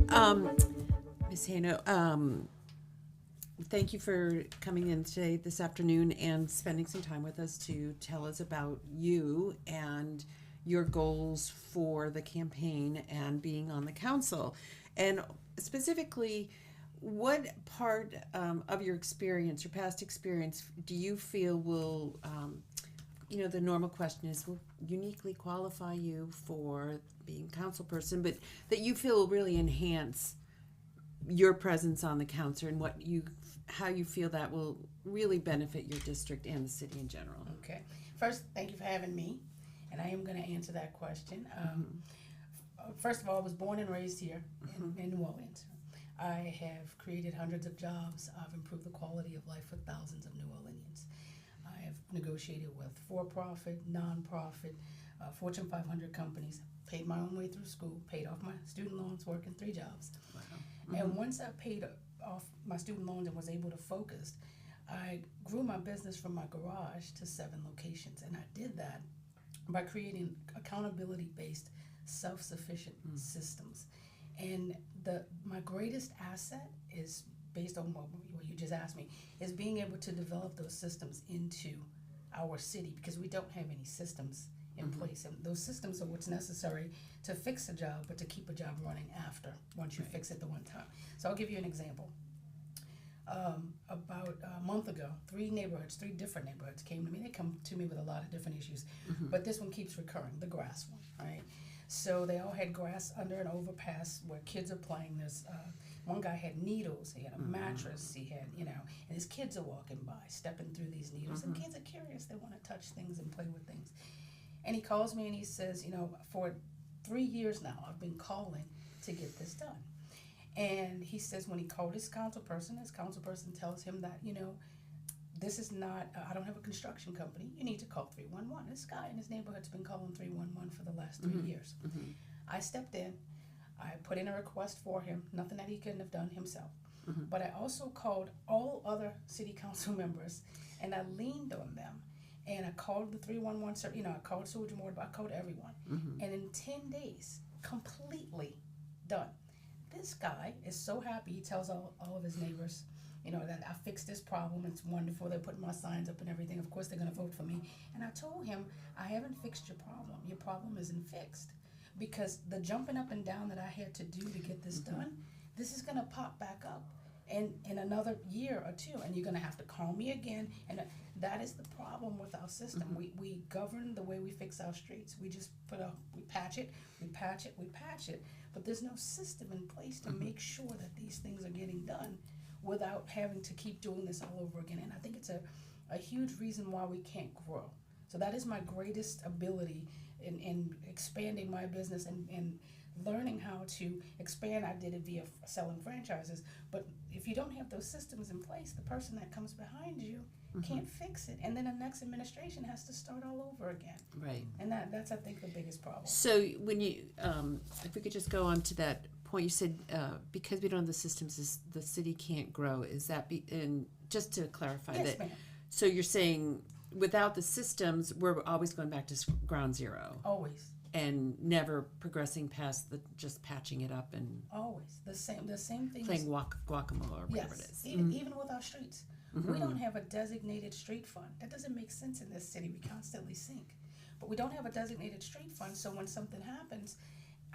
Um, Ms. Heno, thank you for coming in today, this afternoon, and spending some time with us to tell us about you and your goals for the campaign and being on the council. And specifically, what part of your experience, your past experience, do you feel will, the normal question is, will uniquely qualify you for being council person, but that you feel will really enhance your presence on the council and how you feel that will really benefit your district and the city in general? Okay. First, thank you for having me, and I am going to answer that question. First of all, I was born and raised here in New Orleans. I have created hundreds of jobs. I've improved the quality of life for thousands of New Orleanians. I have negotiated with for-profit, non-profit, Fortune 500 companies, paid my own way through school, paid off my student loans, working 3 jobs. Wow. And once I paid off my student loans and was able to focus, I grew my business from my garage to 7 locations. And I did that by creating accountability-based, self-sufficient systems. And my greatest asset is, based on what you just asked me, is being able to develop those systems into our city, because we don't have any systems in place. And those systems are what's necessary to fix a job, but to keep a job running after, once you fix it the one time. So I'll give you an example. About a month ago, 3 different neighborhoods came to me. They come to me with a lot of different issues, but this one keeps recurring, the grass one, right? So they all had grass under an overpass where kids are playing. There's one guy had needles, he had a mattress, he had, and his kids are walking by, stepping through these needles, and kids are curious, they want to touch things and play with things. And he calls me and he says, for 3 years now, I've been calling to get this done. And he says when he called his council person tells him that, this is not, I don't have a construction company. You need to call 311. This guy in his neighborhood's been calling 311 for the last 3 years. I stepped in. I put in a request for him, nothing that he couldn't have done himself. But I also called all other city council members, and I leaned on them. And I called the 311, I called Sewage and Water, I called everyone. And in 10 days, completely done. This guy is so happy. He tells all of his neighbors, that I fixed this problem. It's wonderful. They're putting my signs up and everything. Of course, they're going to vote for me. And I told him, I haven't fixed your problem. Your problem isn't fixed. Because the jumping up and down that I had to do to get this done, this is going to pop back up in another year or 2. And you're going to have to call me again. And that is the problem with our system. We govern the way we fix our streets. We just we patch it, we patch it, we patch it. But there's no system in place to make sure that these things are getting done without having to keep doing this all over again. And I think it's a huge reason why we can't grow. So that is my greatest ability in expanding my business and learning how to expand. I did it via selling franchises. But if you don't have those systems in place, the person that comes behind you can't fix it. And then the next administration has to start all over again. Right. And that's, I think, the biggest problem. So when you, if we could just go on to that point, you said because we don't have the systems, the city can't grow. Is that, and just to clarify Yes, that, ma'am. so you're saying without the systems, we're always going back to ground zero. Always. And never progressing past just patching it up and Always. The same thing. Playing guacamole or whatever it is. Even with our streets. We don't have a designated street fund. That doesn't make sense in this city. We constantly sink. But we don't have a designated street fund, so when something happens,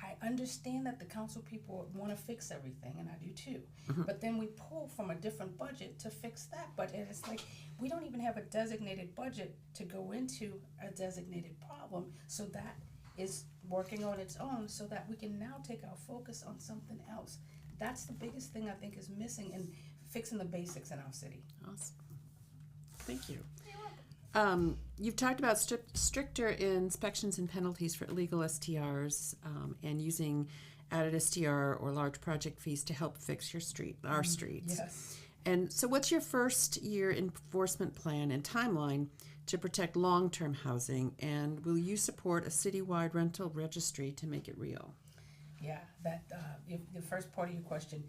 I understand that the council people want to fix everything, and I do too. But then we pull from a different budget to fix that budget. And it's like we don't even have a designated budget to go into a designated problem, so that is working on its own so that we can now take our focus on something else. That's the biggest thing I think is missing in fixing the basics in our city. Awesome. Thank you. You've talked about stricter inspections and penalties for illegal STRs and using added STR or large project fees to help fix our streets. Yes. And so what's your first year enforcement plan and timeline to protect long-term housing, and will you support a citywide rental registry to make it real? Yeah, the first part of your question,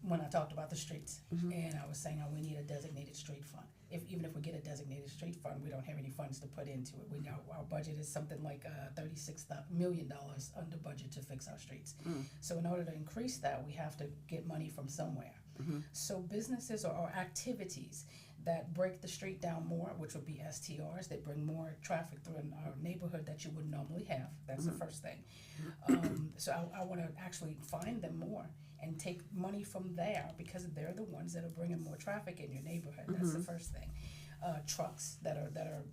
when I talked about the streets, and I was saying, we need a designated street fund. even if we get a designated street fund, we don't have any funds to put into it. We know our budget is something like $36 million under budget to fix our streets. So in order to increase that, we have to get money from somewhere. So businesses or activities that break the street down more, which would be STRs, that bring more traffic through in our neighborhood that you would normally have. That's the first thing. So I want to actually find them more and take money from there, because they're the ones that are bringing more traffic in your neighborhood. That's the first thing. Trucks that are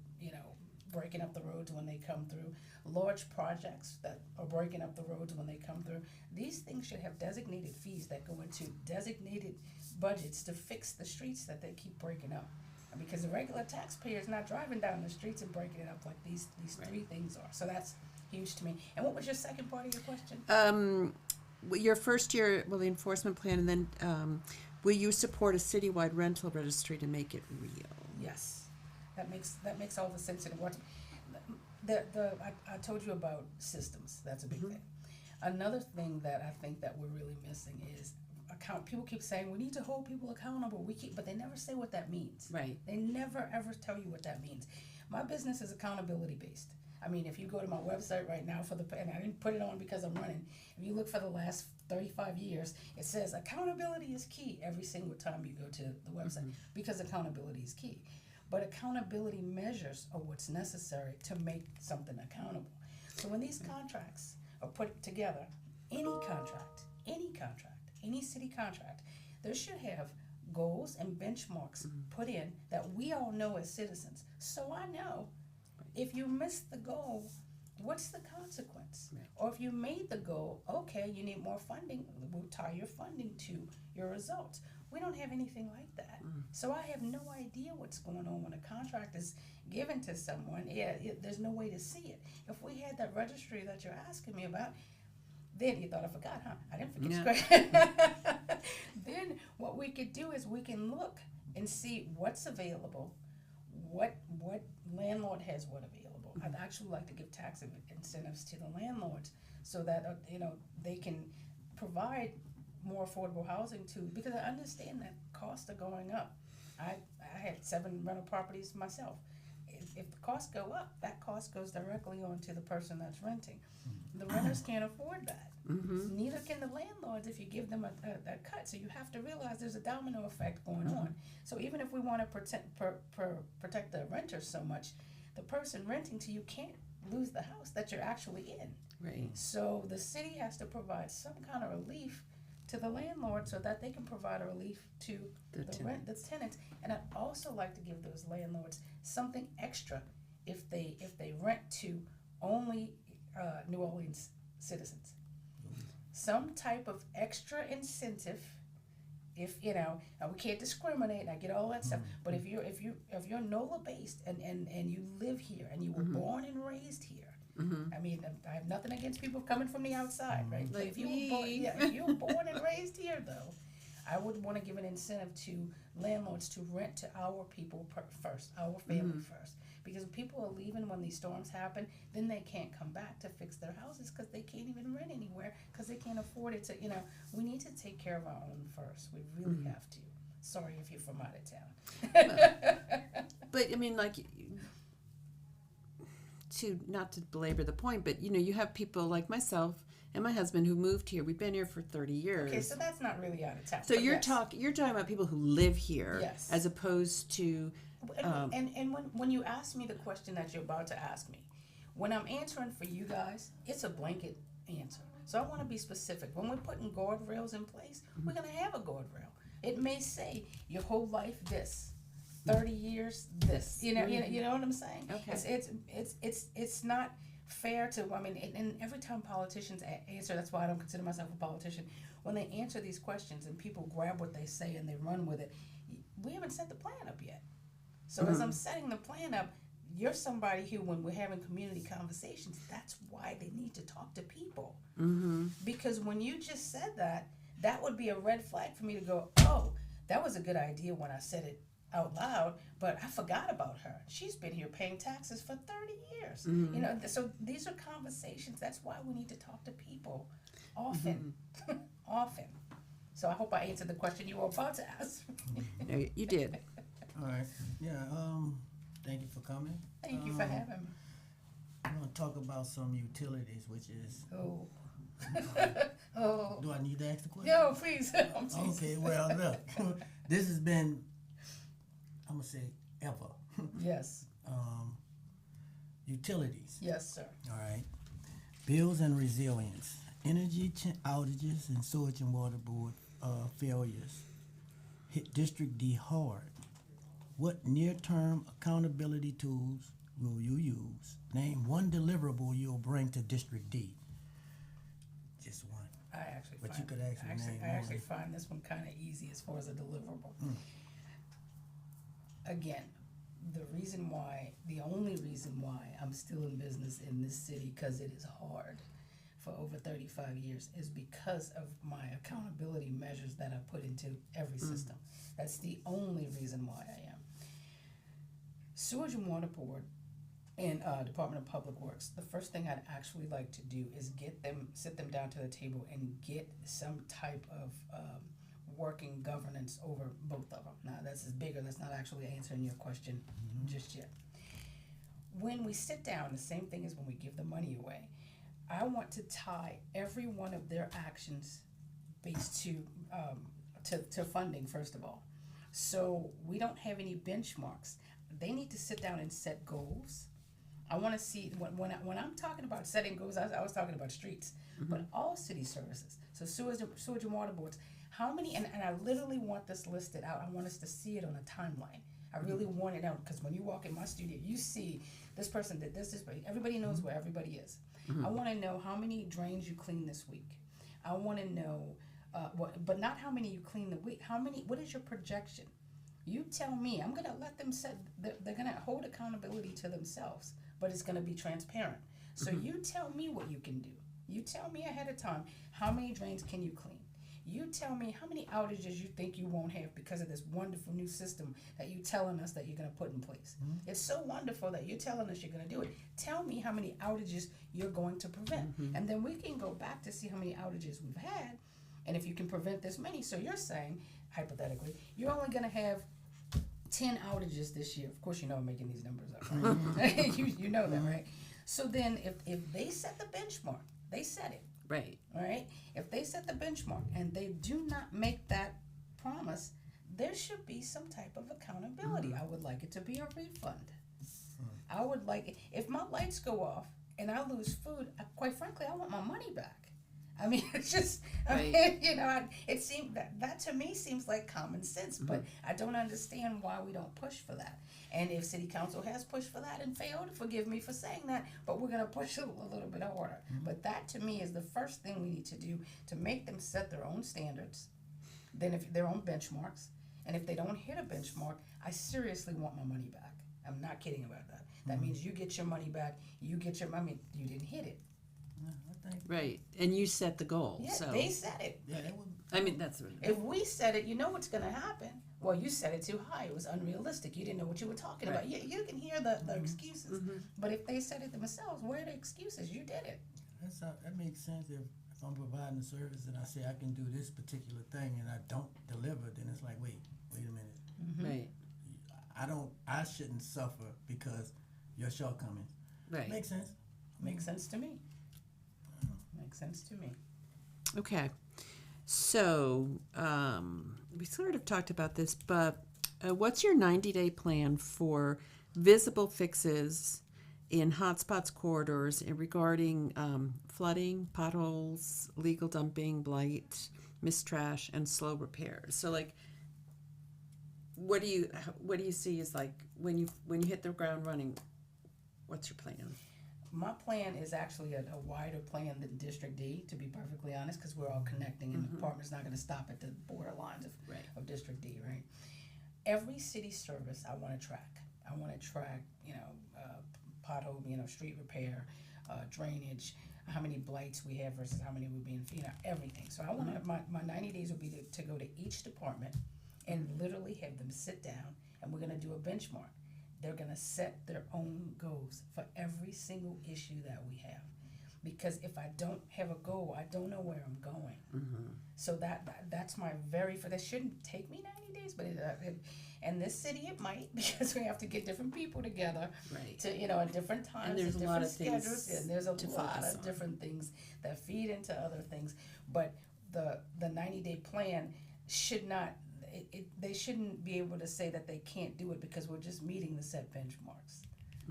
breaking up the roads when they come through. Large projects that are breaking up the roads when they come through. These things should have designated fees that go into designated budgets to fix the streets that they keep breaking up. Because the regular taxpayer is not driving down the streets and breaking it up like these three things are. So that's huge to me. And what was your second part of your question? Your first year, the enforcement plan, and then will you support a citywide rental registry to make it real? Yes, that makes all the sense in the world. I told you about systems. That's a big thing. Another thing that I think that we're really missing is people keep saying we need to hold people accountable. But they never say what that means. Right. They never ever tell you what that means. My business is accountability based. I mean, if you go to my website right now and I didn't put it on because I'm running. If you look for the last 35 years, it says accountability is key every single time you go to the website, because accountability is key. But accountability measures are what's necessary to make something accountable. So when these contracts are put together, any city contract, there should have goals and benchmarks put in that we all know as citizens. So I know if you miss the goal, what's the consequence? Right. Or if you made the goal, okay, you need more funding, we'll tie your funding to your results. We don't have anything like that. So I have no idea what's going on when a contract is given to someone. There's no way to see it. If we had that registry that you're asking me about, then you thought I forgot, huh? I didn't forget. Then what we could do is we can look and see what's available, what landlord has what available. I'd actually like to give tax incentives to the landlords so that they can provide more affordable housing too, because I understand that costs are going up. I had 7 rental properties myself. If the costs go up, that cost goes directly on to the person that's renting. The renters can't afford that. Neither can the landlords if you give them a cut. So you have to realize there's a domino effect going on. So even if we want to protect the renters so much, the person renting to you can't lose the house that you're actually in. Right. So the city has to provide some kind of relief to the landlord so that they can provide a relief to the tenants. And I'd also like to give those landlords something extra if they rent to only New Orleans citizens. Some type of extra incentive. If we can't discriminate, and I get all that stuff, but if you're NOLA based and you live here and you were born and raised here, I mean, I have nothing against people coming from the outside, right? Like but if me. if you were born and raised here, though, I would want to give an incentive to landlords to rent to our people first, our family first. Because when people are leaving when these storms happen, then they can't come back to fix their houses because they can't even rent anywhere because they can't afford it to, we need to take care of our own first. We really have to. Sorry if you're from out of town. But I mean, like, not to belabor the point, but you have people like myself and my husband who moved here. We've been here for 30 years. Okay, so that's not really out of town. So you're talking about people who live here, yes, as opposed to. And when you ask me the question that you're about to ask me, when I'm answering for you guys, it's a blanket answer. So I want to be specific. When we're putting guardrails in place, we're going to have a guardrail. It may say your whole life this, 30 years this. You know what I'm saying? Okay. It's not fair to. I mean, and every time politicians answer, that's why I don't consider myself a politician. When they answer these questions and people grab what they say and they run with it, we haven't set the plan up yet. So as I'm setting the plan up, you're somebody who, when we're having community conversations, that's why they need to talk to people. Because when you just said that, that would be a red flag for me to go, oh, that was a good idea when I said it out loud, but I forgot about her. She's been here paying taxes for 30 years. So these are conversations. That's why we need to talk to people often. Often. So I hope I answered the question you were about to ask. No, you did. All right. Yeah. Thank you for coming. Thank you for having me. I'm gonna talk about some utilities, which is. Oh. Oh. Do I need to ask the question? No, please. I'm teasing. Okay. Well, look. This has been. I'm gonna say ever. Yes. Utilities. Yes, sir. All right. Bills and resilience. Energy outages and sewage and water board failures hit District D hard. What near-term accountability tools will you use? Name one deliverable you'll bring to District D. Just one. I actually But find, you could actually name I actually one. find this one kind of easy as far as a deliverable. Again, the only reason why I'm still in business in this city, because it is hard for over 35 years, is because of my accountability measures that I put into every system. That's the only reason why I am. Sewage and Water Board and Department of Public Works, the first thing I'd actually like to do is sit them down to the table and get some type of working governance over both of them. Now, that's bigger. That's not actually answering your question just yet. When we sit down, the same thing as when we give the money away, I want to tie every one of their actions based to funding, first of all. So we don't have any benchmarks. They need to sit down and set goals. I want to see, when I'm talking about setting goals, I was talking about streets, but all city services. So sewage and water boards, how many, and I literally want this listed out. I want us to see it on a timeline. I really want it out, because when you walk in my studio, you see this person did this, everybody knows where everybody is. I want to know how many drains you clean this week. I want to know, but not how many you clean the week. What is your projection? You tell me. I'm going to let them they're going to hold accountability to themselves, but it's going to be transparent. So you tell me what you can do. You tell me ahead of time, how many drains can you clean? You tell me how many outages you think you won't have because of this wonderful new system that you're telling us that you're going to put in place. It's so wonderful that you're telling us you're going to do it. Tell me how many outages you're going to prevent. And then we can go back to see how many outages we've had, and if you can prevent this many. So you're saying, hypothetically, you're only going to have 10 outages this year. Of course, you know I'm making these numbers up, right? you know that, right? So then if they set the benchmark, they set it. Right. All right? If they set the benchmark and they do not make that promise, there should be some type of accountability. I would like it to be a refund. I would like it, if my lights go off and I lose food, quite frankly, I want my money back. I mean, it's just, it seems that to me seems like common sense, but I don't understand why we don't push for that. And if City Council has pushed for that and failed, forgive me for saying that, but we're going to push a little bit harder. But that to me is the first thing we need to do, to make them set their own standards, then if their own benchmarks, and if they don't hit a benchmark, I seriously want my money back. I'm not kidding about that. That means you get your money back, you didn't hit it. Right. And you set the goal. Yeah, so they set it. Yeah, that would. I mean, that's what If we set it, you know what's going to happen. Well, you set it too high. It was unrealistic. You didn't know what you were talking about. You can hear the excuses. But if they set it themselves, where are the excuses? You did it. That makes sense. If I'm providing a service and I say I can do this particular thing and I don't deliver, then it's like, wait a minute. Right. I shouldn't suffer because your shortcomings. Right. Makes sense. Makes sense to me. Makes sense to me. Okay. So, we sort of talked about this, but what's your 90-day plan for visible fixes in hotspots corridors and regarding flooding, potholes, legal dumping, blight, mist trash, and slow repairs? So, like, what do you see as, like, when you hit the ground running? What's your plan? My plan is actually a wider plan than District D, to be perfectly honest, because we're all connecting, and the department's not going to stop at the borderlines of District D, right? Every city service I want to track. I want to track, pothole, street repair, drainage, how many blights we have versus how many we're being, everything. So I want to, my 90 days will be to go to each department and literally have them sit down, and we're going to do a benchmark. They're going to set their own goals for every single issue that we have. Because if I don't have a goal, I don't know where I'm going. So that's my that shouldn't take me 90 days, but and this city it might, because we have to get different people together Right. to, at different times, And there's a different lot of things schedules, and there's a to lot focus of on. different things that feed into other things. But the 90-day plan should not. They shouldn't be able to say that they can't do it because we're just meeting the set benchmarks.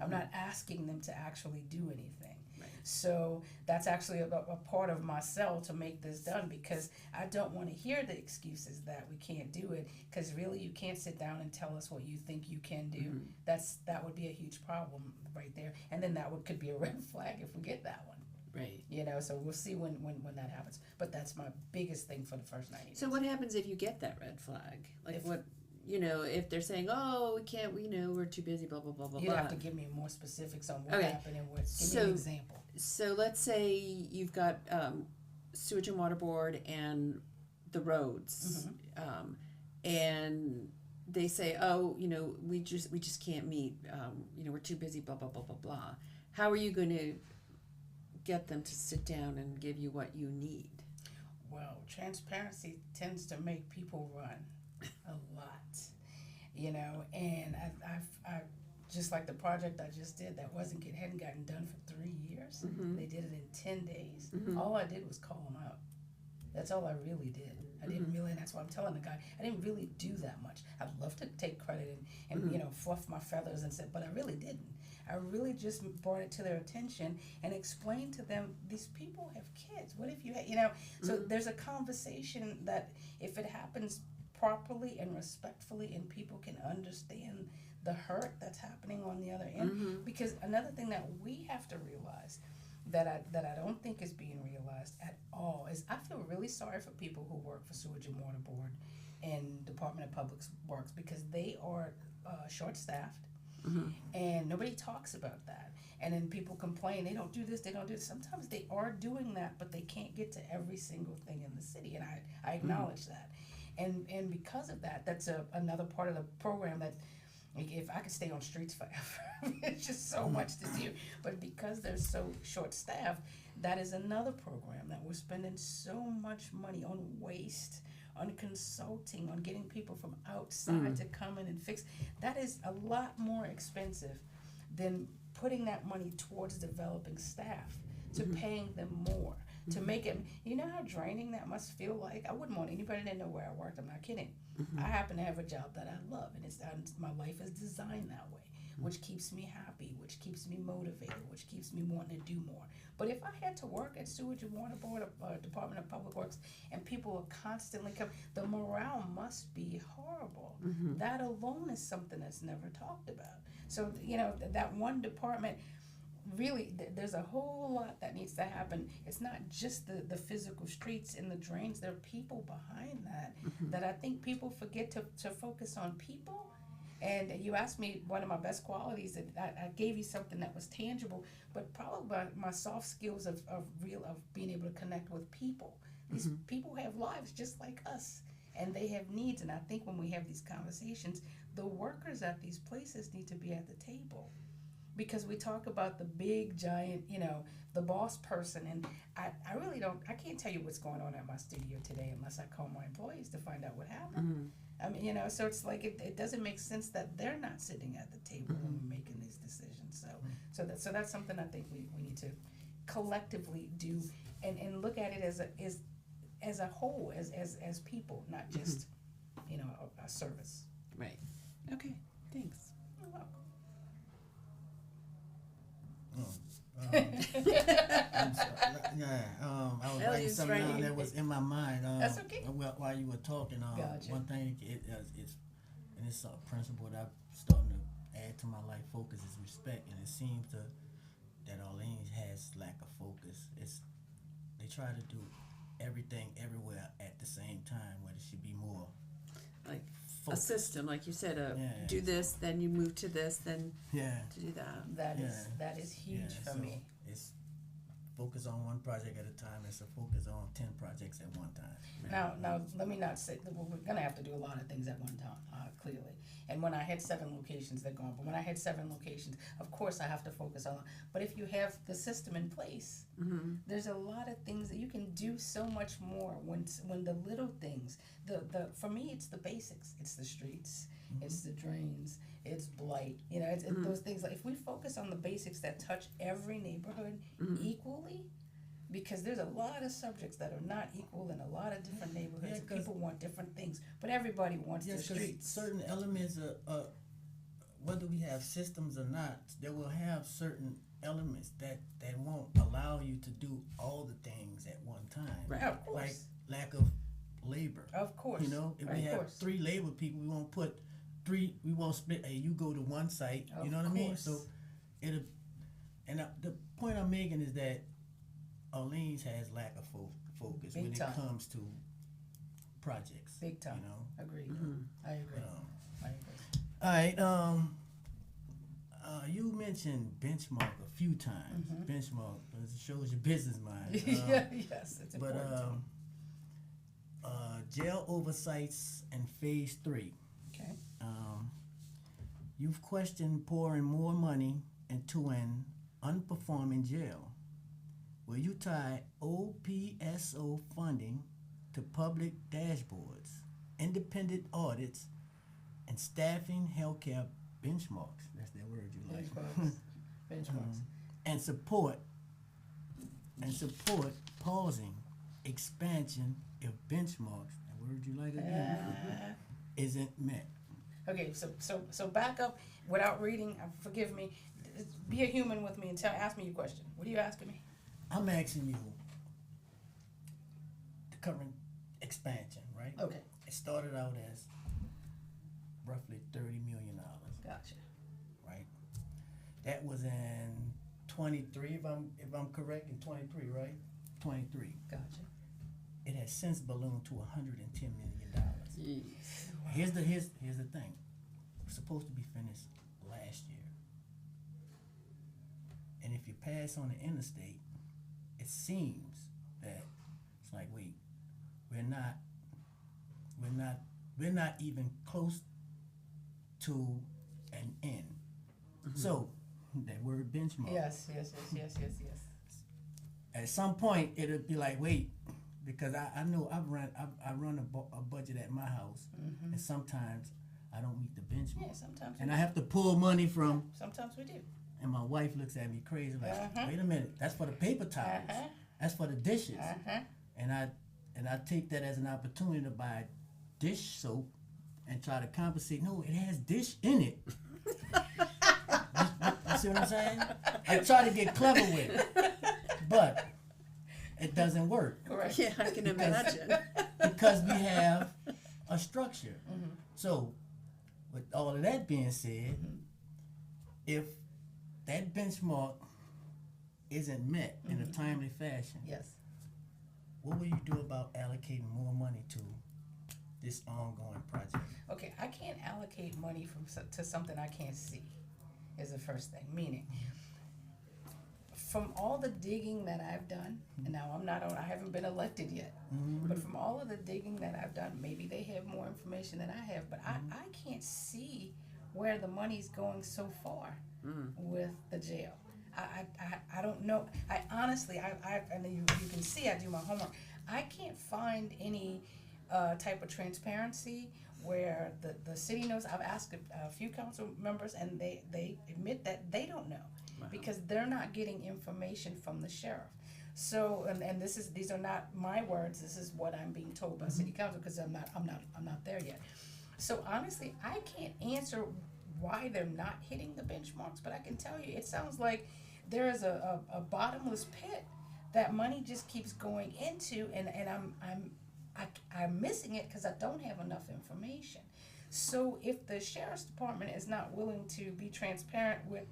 I'm not asking them to actually do anything. Right. So that's actually a part of my sell to make this done, because I don't want to hear the excuses that we can't do it, because really you can't sit down and tell us what you think you can do. That would be a huge problem right there, and then could be a red flag if we get that one. Right. So we'll see when that happens. But that's my biggest thing for the first 90 days. So what happens if you get that red flag? Like If- what, if they're saying, oh, we can't, we're too busy, blah, blah, blah, blah, You'd blah. have to give me more specifics on what Okay. happened and what. Give So- me an example. So let's say you've got sewage and water board and the roads, and they say, oh, we just can't meet, we're too busy, blah, blah, blah, blah, blah. How are you going to get them to sit down and give you what you need? Well, transparency tends to make people run a lot, and I've just like the project I just did that hadn't gotten done for 3 years. They did it in 10 days. All I did was call them out. That's all I really did. I didn't really, and that's why I'm telling the guy, I didn't really do that much. I'd love to take credit and fluff my feathers and say, but I really didn't. I really just brought it to their attention and explained to them, these people have kids. What if you had, so there's a conversation that if it happens properly and respectfully and people can understand the hurt that's happening on the other end. Because another thing that we have to realize that I don't think is being realized at all is I feel really sorry for people who work for Sewage and Water Board and Department of Public Works, because they are short-staffed. And nobody talks about that. And then people complain, they don't do this, they don't do this. Sometimes they are doing that, but they can't get to every single thing in the city, and I acknowledge that. And because of that, that's another part of the program that, if I could stay on streets forever, it's just so much to do. But because they're so short-staffed, that is another program that we're spending so much money on waste, on consulting, on getting people from outside to come in and fix. That is a lot more expensive than putting that money towards developing staff, to paying them more, to make it, how draining that must feel like? I wouldn't want anybody to know where I worked. I'm not kidding. I happen to have a job that I love, and my life is designed that way, which keeps me happy, which keeps me motivated, which keeps me wanting to do more. But if I had to work at Sewage and Water Board or Department of Public Works, and people are constantly coming, the morale must be horrible. That alone is something that's never talked about. So, that one department, really, there's a whole lot that needs to happen. It's not just the physical streets and the drains. There are people behind that that I think people forget to focus on people. And you asked me one of my best qualities, and I gave you something that was tangible, but probably my soft skills of being able to connect with people. These people have lives just like us, and they have needs. And I think when we have these conversations, the workers at these places need to be at the table. Because we talk about the big giant, the boss person, and I really don't, I can't tell you what's going on at my studio today unless I call my employees to find out what happened. I mean, so it's like it doesn't make sense that they're not sitting at the table when we're making these decisions. So that's something I think we need to collectively do and look at it as a whole, as people, not just a service. Right. Okay. Thanks. You're welcome. I'm sorry. I was writing Ellie's something down writing. that was in my mind. That's okay. While you were talking, Gotcha. one thing it's a principle that I'm starting to add to my life focus is respect, and it seems that Arlene has lack of focus. They try to do everything everywhere at the same time, when it should be more Like focus. a system, like you said, Yeah. do this, then you move to this, then Yeah. to do that. That is huge for so me. It's focus on one project at a time. It's a focus on 10 projects projects at one time. Now, let me not say, we're gonna have to do a lot of things at one time, clearly. And when I had 7 locations, they're gone, but when I had 7 locations, of course I have to focus on, but if you have the system in place, there's a lot of things that you can do so much more when the little things, for me, it's the basics, it's the streets, it's the drains, it's blight, it's those things, like, if we focus on the basics that touch every neighborhood equally, because there's a lot of subjects that are not equal in a lot of different neighborhoods, and people want different things, but everybody wants the streets. Certain elements are, whether we have systems or not, they will have certain elements that won't allow you to do all the things at one time. Right. Of course. Like lack of labor. Of course. If we have 3 labor people, we won't put 3. We won't split. Hey, you go to one site. You know what I mean? So the point I'm making is that Orleans has lack of focus when it comes to projects. Big time. Agreed. I agree. All right. You mentioned benchmark a few times. Benchmark, it shows your business mind. Yes, it's important. But jail oversights in phase 3. Okay. You've questioned pouring more money into an unperforming jail. Will you tie OPSO funding to public dashboards, independent audits, and staffing healthcare benchmarks? That's that word you like. Benchmarks. And support pausing expansion if benchmarks, that word you like again, isn't met. Okay, so back up without reading. Forgive me. Be a human with me and ask me your question. What are you asking me? I'm asking you the current expansion, right? Okay. It started out as roughly $30 million. Gotcha. Right. That was in 23, if I'm correct, in 23, right? 23. Gotcha. It has since ballooned to $110 million. Jeez. Here's the thing. We're supposed to be finished last year. And if you pass on the interstate, it seems that it's like, wait, we're not even close to an end. So that word benchmark. Yes. At some point, it'll be like, wait, because I know I run a budget at my house, and sometimes I don't meet the benchmark. Yeah, sometimes. And I have to pull money from. Sometimes we do. And my wife looks at me crazy, like, wait a minute, that's for the paper towels, that's for the dishes, and I take that as an opportunity to buy dish soap and try to compensate. No, it has dish in it. You see what I'm saying? I try to get clever with it, but it doesn't work. Correct. Yeah, I can imagine. Because we have a structure. So, with all of that being said, if that benchmark isn't met in a timely fashion, Yes. what will you do about allocating more money to this ongoing project? Okay, I can't allocate money to something I can't see, is the first thing. Meaning, from all the digging that I've done, and now I haven't been elected yet, but from all of the digging that I've done, maybe they have more information than I have, but I can't see where the money's going so far with the jail. I don't know. I honestly, and you can see I do my homework. I can't find any type of transparency where the city knows. I've asked a few council members, and they admit that they don't know because they're not getting information from the sheriff. So, and these are not my words. This is what I'm being told by city council because I'm not there yet. So honestly, I can't answer why they're not hitting the benchmarks, but I can tell you, it sounds like there is a bottomless pit that money just keeps going into, and I'm missing it because I don't have enough information. So if the sheriff's department is not willing to be transparent with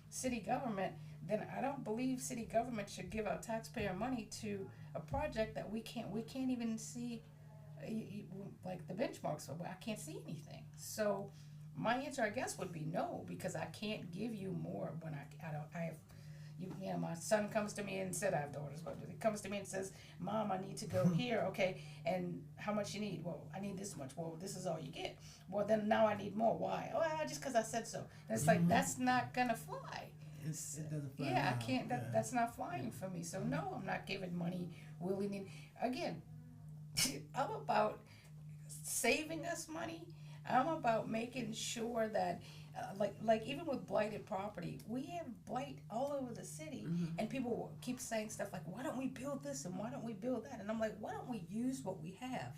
city government, then I don't believe city government should give out taxpayer money to a project that we can't even see, like the benchmarks. So I can't see anything. So my answer, I guess, would be no, because I can't give you more when I have, You know, my son comes to me and said, I have daughters, but he comes to me and says, Mom, I need to go here, okay, and how much you need? Well, I need this much. Well, this is all you get. Well, then now I need more. Why? Oh, just because I said so. And it's like, that's not gonna fly. It doesn't fly. Yeah, now. I can't, that's not flying for me. So no, I'm not giving money willy-nilly. Again, I'm about saving us money. I'm about making sure that, like even with blighted property, we have blight all over the city, and people will keep saying stuff like, "Why don't we build this and why don't we build that?" And I'm like, "Why don't we use what we have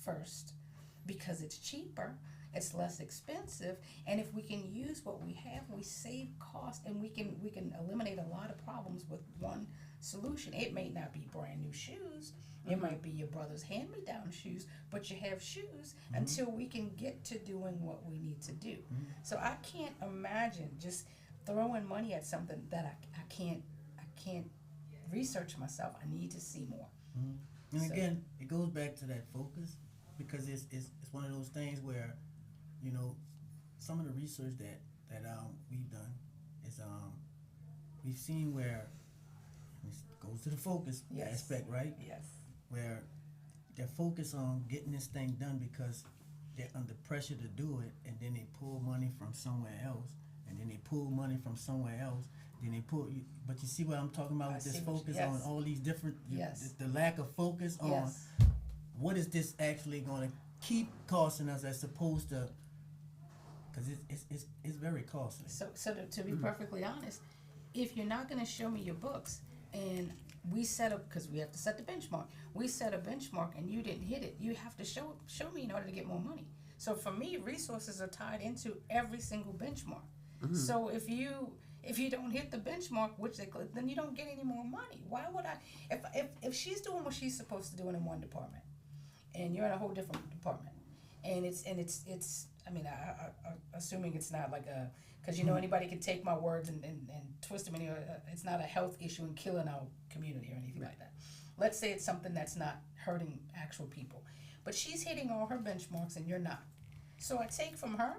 first? Because it's cheaper, it's less expensive, and if we can use what we have, we save cost, and we can eliminate a lot of problems with one solution. It may not be brand new shoes." It might be your brother's hand-me-down shoes, but you have shoes until we can get to doing what we need to do. So I can't imagine just throwing money at something that I can't research myself. I need to see more. And So- again, it goes back to that focus, because it's one of those things where, you know, some of the research that we've done is we've seen where it goes to the focus Yes. aspect, right? Yes. Where they're focused on getting this thing done because they're under pressure to do it, and then they pull money from somewhere else, and then they pull money from somewhere else, then they pull. But you see what I'm talking about I with this see what you- focus yes. on all these different, Yes. the lack of focus on Yes. what is this actually going to keep costing us as opposed to, because it's very costly. So to be perfectly honest, if you're not going to show me your books, and we set up, because we have to set the benchmark, we set a benchmark and you didn't hit it, you have to show me in order to get more money. So for me, resources are tied into every single benchmark. So if you don't hit the benchmark, which then you don't get any more money. Why would I? If she's doing what she's supposed to do in one department, and you're in a whole different department, and it's I mean, I assuming it's not like a, because you know anybody can take my words and twist them anyway. It's not a health issue and killing our community or anything like that. Let's say it's something that's not hurting actual people, but she's hitting all her benchmarks and you're not. So I take from her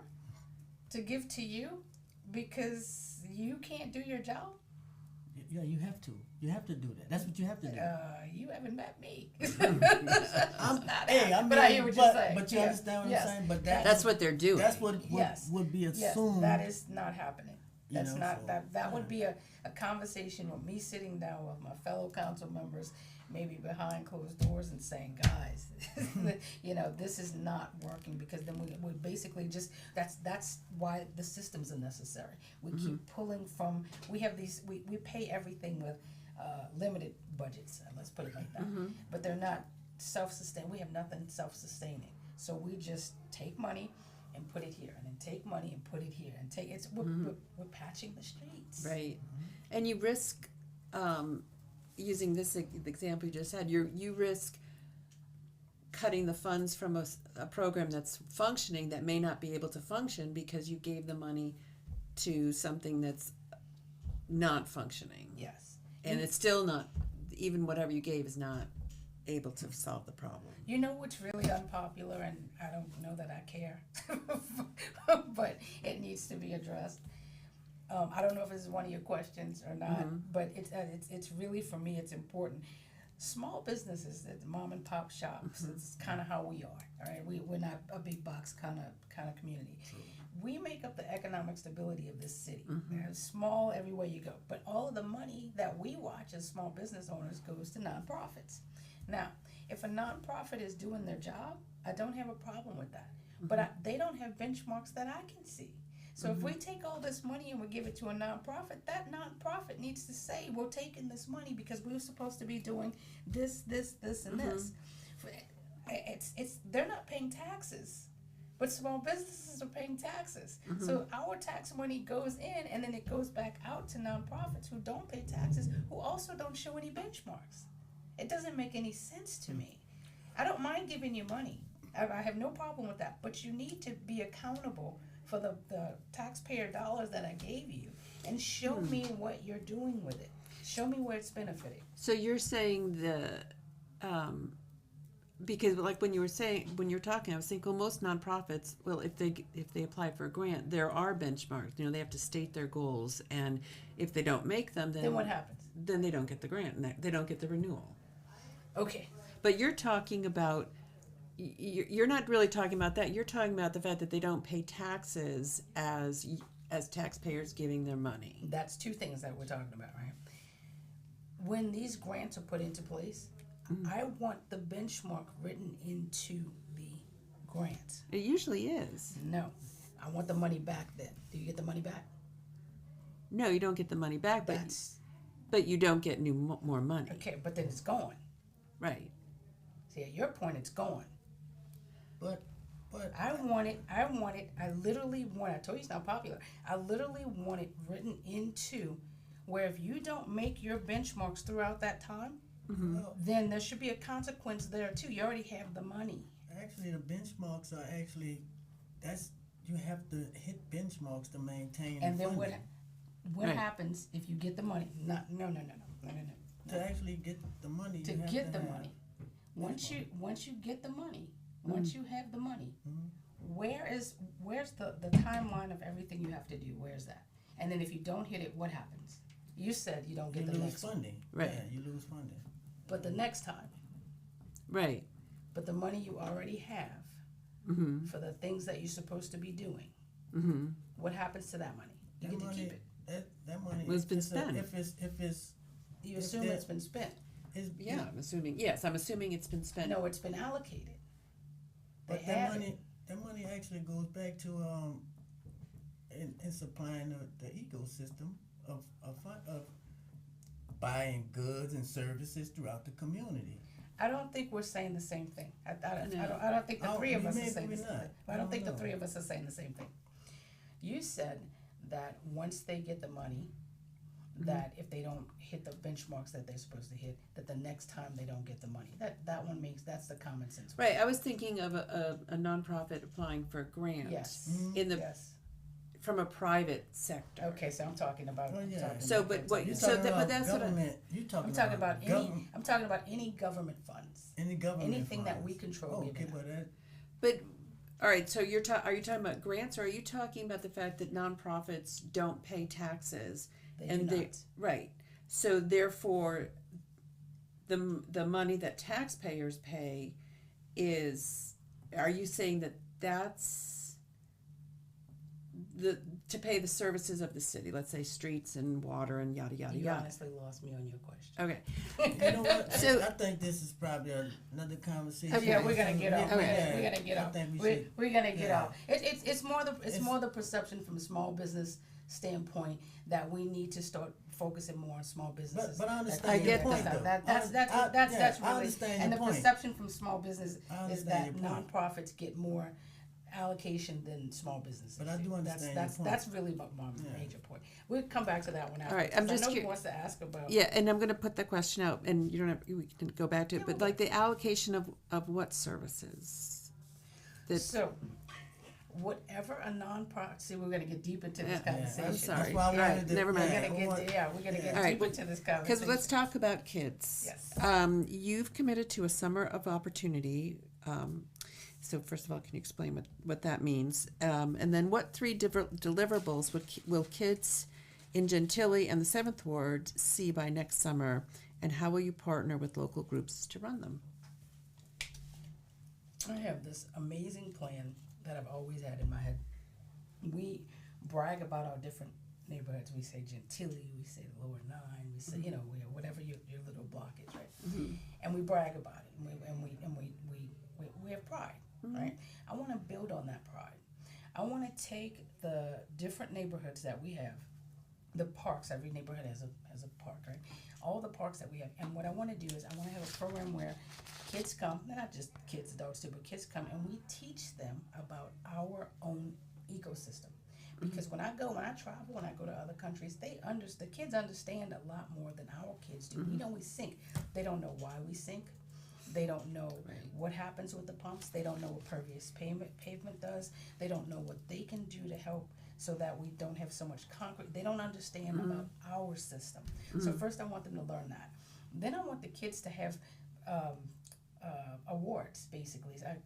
to give to you because you can't do your job. Yeah, you have to. You have to do that. That's what you have to do. You haven't met me. Hey, I mean, but I hear what you're saying. But you understand what Yes. I'm saying? But That's what they're doing. that's what Yes. would be Yes, assumed. that is not happening. That's You know, not so, that would be a conversation with me sitting down with my fellow council members, maybe behind closed doors, and saying, guys, you know, this is not working, because then we basically just that's why the systems are necessary. We keep pulling from, we have these, we pay everything with limited budgets, let's put it like that, but they're not self-sustained. We have nothing self-sustaining, so we just take money and put it here, and then take money and put it here, and take we're patching the streets. Right. And you risk, using this example you just had, you risk cutting the funds from a program that's functioning that may not be able to function because you gave the money to something that's not functioning. Yes. And it's still not, even whatever you gave is not able to solve the problem. You know what's really unpopular, and I don't know that I care, but it needs to be addressed. I don't know if this is one of your questions or not, but it's really, for me, it's important. Small businesses, mom and pop shops, it's kind of how we are. All right, we're not a big box kind of community. True. We make up the economic stability of this city. They're small everywhere you go, but all of the money that we watch as small business owners goes to nonprofits. Now, if a nonprofit is doing their job, I don't have a problem with that. But they don't have benchmarks that I can see. So if we take all this money and we give it to a nonprofit, that nonprofit needs to say, we're taking this money because we were supposed to be doing this, and this. It's they're not paying taxes, but small businesses are paying taxes. So our tax money goes in, and then it goes back out to nonprofits who don't pay taxes, who also don't show any benchmarks. It doesn't make any sense to me. I don't mind giving you money. I have no problem with that, but you need to be accountable for the taxpayer dollars that I gave you, and show me what you're doing with it. Show me where it's benefiting. So you're saying the because like when you were saying, when you're talking, I was thinking, well, most nonprofits, well, if they apply for a grant, there are benchmarks. You know, they have to state their goals, and if they don't make them, Then what happens? then they don't get the grant, and they don't get the renewal. Okay. But you're talking about, you're not really talking about that. You're talking about the fact that they don't pay taxes as taxpayers giving their money. That's two things that we're talking about, right? When these grants are put into place, I want the benchmark written into the grant. It usually is. No, I want the money back then. Do you get the money back? No, you don't get the money back, but you don't get more money. Okay, but then it's gone. Right. See, at your point, it's gone. But I literally want it. I told you it's not popular. I literally want it written into where if you don't make your benchmarks throughout that time, then there should be a consequence there too. You already have the money. actually, the benchmarks are actually you have to hit benchmarks to maintain. And then funding. what Right. happens if you get the money? No. To actually get the money, To you have get to the have money, once you get the money, once you have the money, where's the timeline of everything you have to do? Where's that? And then if you don't hit it, what happens? You said you don't get You the lose next one, funding. Right. Yeah, you lose funding. but the next time, Right. but the money you already have for the things that you're supposed to be doing, what happens to that money? You That get to money, keep it. that money. Well, it's been if spent. You if assume that- it's been spent. Yeah, I'm assuming. Yes, I'm assuming it's been spent. No, it's been allocated. They But have that money actually goes back to in supplying the ecosystem of buying goods and services throughout the community. I don't think we're saying the same thing. I No. don't think the three of us are maybe saying the we're same not. thing. I I don't don't think the know. three of us are saying the same thing. You said that once they get the money, that if they don't hit the benchmarks that they're supposed to hit, that the next time they don't get the money. That's the common sense. Right. I was thinking of a nonprofit applying for a grant. Yes. In the Yes. from a private sector. Okay, so I'm talking about. Oh, yeah. talking So, about but kids. what- You're So talking that- but about that's what I- government. You're talking I'm talking about government. I'm talking about any government funds. Any government Anything that funds. we control, Oh, we okay, give but that. But all right. So are you talking about grants, or are you talking about the fact that nonprofits don't pay taxes? They And do they- not. Right. So therefore, the money that taxpayers pay is. Are you saying that that's to pay the services of the city? Let's say streets and water and yada yada You yada. honestly lost me on your question. Okay. You know what? So- I think this is probably another conversation. Okay. Yeah, we're gonna get off. Okay. We're gonna get I off. think we We're, should. we're gonna get yeah. off. It's more the perception from a small business standpoint that we need to start focusing more on small businesses. But I I understand get your point, that. though. That's I really, understand and your the point. perception from small business I is understand that your point. nonprofits get more allocation than small businesses. But I do understand that's your point. That's really my Yeah. major point. We'll come back to that one after. All right, I'm 'cause just I know he cur- wants to ask about. Yeah, and I'm going to put the question out, and you don't have. We can go back to it, Yeah, but we'll like the allocation of what services? That So, whatever a nonprofit, see, we're gonna get deep into this Yeah, conversation. I'm sorry. That's why I Right, wanted to. never mind. We're gonna get All right, deep into this because conversation. let's talk about kids. Yes. You've committed to a summer of opportunity. So first of all, can you explain what that means? And then what three deliverables will kids in Gentilly and the 7th Ward see by next summer, and how will you partner with local groups to run them? I have this amazing plan that I've always had in my head. We brag about our different neighborhoods. We say Gentilly, we say Lower 9, we say, whatever your little block is, right? And we brag about it, and we have pride, right? I want to build on that pride. I want to take the different neighborhoods that we have, the parks. Every neighborhood has a park, right? All the parks that we have, and what I want to do is I want to have a program where kids come, not just kids, adults too, but kids come, and we teach them about our own ecosystem. Because when I travel, when I go to other countries, the kids understand a lot more than our kids do. We know we sink. They don't know why we sink. They don't know what happens with the pumps. They don't know what pervious pavement does. They don't know what they can do to help so that we don't have so much concrete. They don't understand about our system. So first I want them to learn that. Then I want the kids to have awards. awards, basically. It's a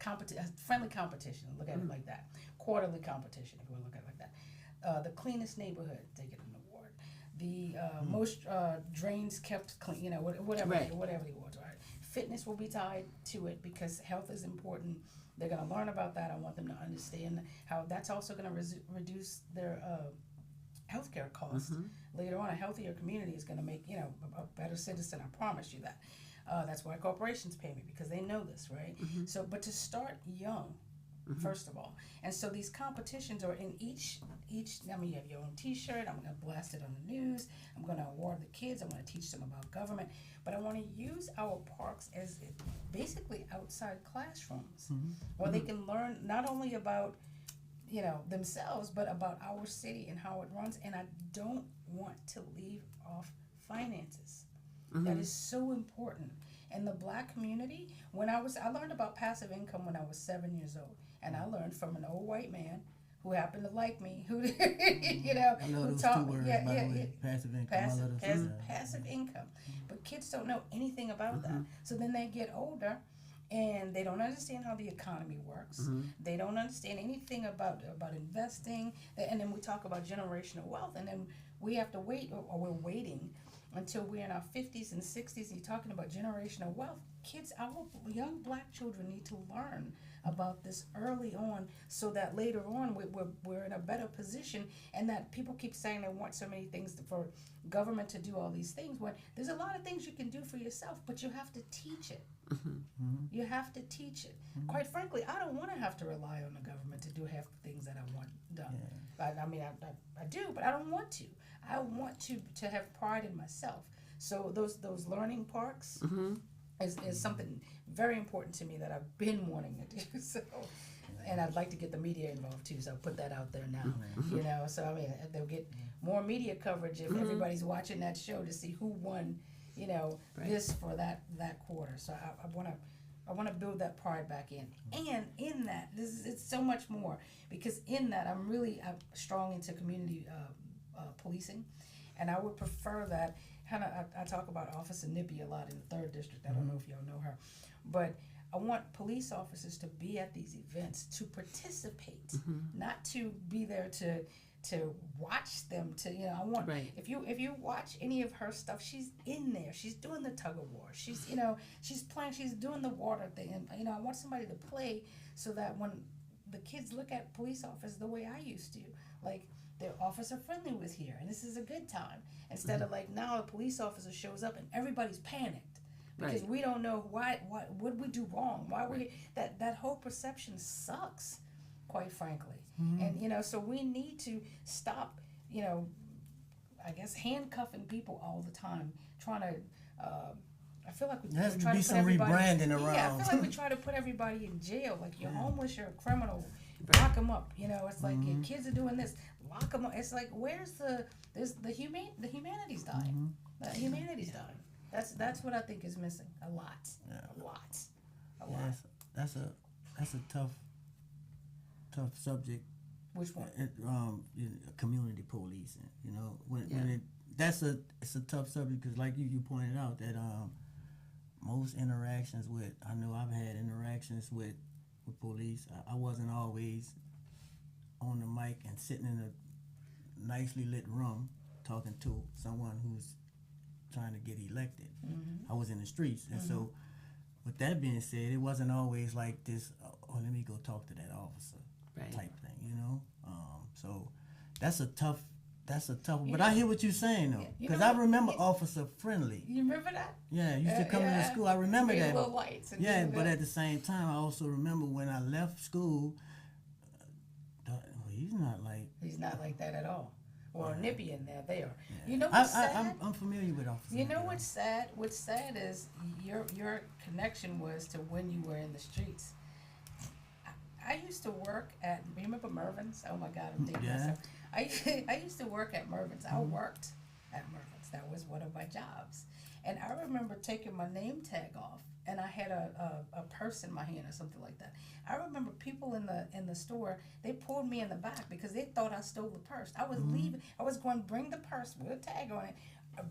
friendly competition. Look at it like that. Quarterly competition, if you want to look at it like that. The cleanest neighborhood, they get an award. The most drains kept clean, whatever, Right. whatever the awards are. Fitness will be tied to it because health is important. They're going to learn about that. I want them to understand how that's also going to reduce their healthcare costs. Later on, a healthier community is going to make, a better citizen. I promise you that. That's why corporations pay me, because they know this, right? So, but to start young, first of all. And so these competitions are in each, you have your own t-shirt. I'm going to blast it on the news. I'm going to award the kids. I'm going to teach them about government. But I want to use our parks as basically outside classrooms where they can learn not only about, themselves, but about our city and how it runs. And I don't want to leave off finances. That is so important. In the Black community, I learned about passive income when I was 7 years old. And I learned from an old white man who happened to like me, who, I know who those taught two me. words, by the way. Passive income. Passive income. But kids don't know anything about that. So then they get older and they don't understand how the economy works. They don't understand anything about investing. And then we talk about generational wealth, and then we have to wait, or we're waiting until we're in our 50s and 60s, and you're talking about generational wealth. Kids, our young Black children need to learn about this early on, so that later on we're in a better position. And that people keep saying they want so many things for government to do all these things, when there's a lot of things you can do for yourself, but you have to teach it. You have to teach it. Quite frankly, I don't want to have to rely on the government to do half the things that I want done. I do, but I don't want to. I want to have pride in myself. So those learning parks is something very important to me that I've been wanting to do. So, and I'd like to get the media involved too. So I'll put that out there now. So they'll get more media coverage if everybody's watching that show to see who won, this for that quarter. So I want to build that pride back in. And in that, it's so much more, because in that I'm strong into community policing, and I would prefer that. I talk about Officer Nippy a lot in the 3rd District. I don't know if y'all know her, but I want police officers to be at these events, to participate, not to be there to watch them. I want, if you watch any of her stuff, she's in there. She's doing the tug of war. She's she's playing. She's doing the water thing, and I want somebody to play so that when the kids look at police officers the way I used to, like, the officer friendly was here, and this is a good time. Instead of like now, a police officer shows up and everybody's panicked because we don't know what we do wrong. Why we that whole perception sucks, quite frankly. And so we need to stop, I guess, handcuffing people all the time, trying to. I feel like we there has try to be to put some everybody. rebranding around. Yeah, I feel like we try to put everybody in jail. Like, you're homeless, you're a criminal. Lock them up. It's like your kids are doing this. Lock them up. It's like, where's the humanity's dying. The humanity's dying. That's what I think is missing. A lot. That's a tough subject. Which one? Community policing. It's a tough subject, because like you pointed out that most interactions with, I know I've had interactions with police. I wasn't always on the mic and sitting in a nicely lit room talking to someone who's trying to get elected. I was in the streets, and so with that being said, it wasn't always like this, let me go talk to that officer type thing, so that's a tough one. But I hear what you're saying though, because I remember Officer Friendly. You remember that? Yeah, used to come into school. I remember that. Little lights. But at the same time, I also remember when I left school, he's not like that at all. Or Nippy in there. They are. Yeah. You know what's sad? I'm familiar with Officer. You know what's sad? What's sad is your connection was to when you were in the streets. I used to work at, you remember Mervin's? Oh my God, I'm dating myself. I used to work at Mervin's. I worked at Mervin's. That was one of my jobs. And I remember taking my name tag off, and I had a purse in my hand or something like that. I remember people in the store, they pulled me in the back because they thought I stole the purse. I was leaving. I was going to bring the purse with a tag on it,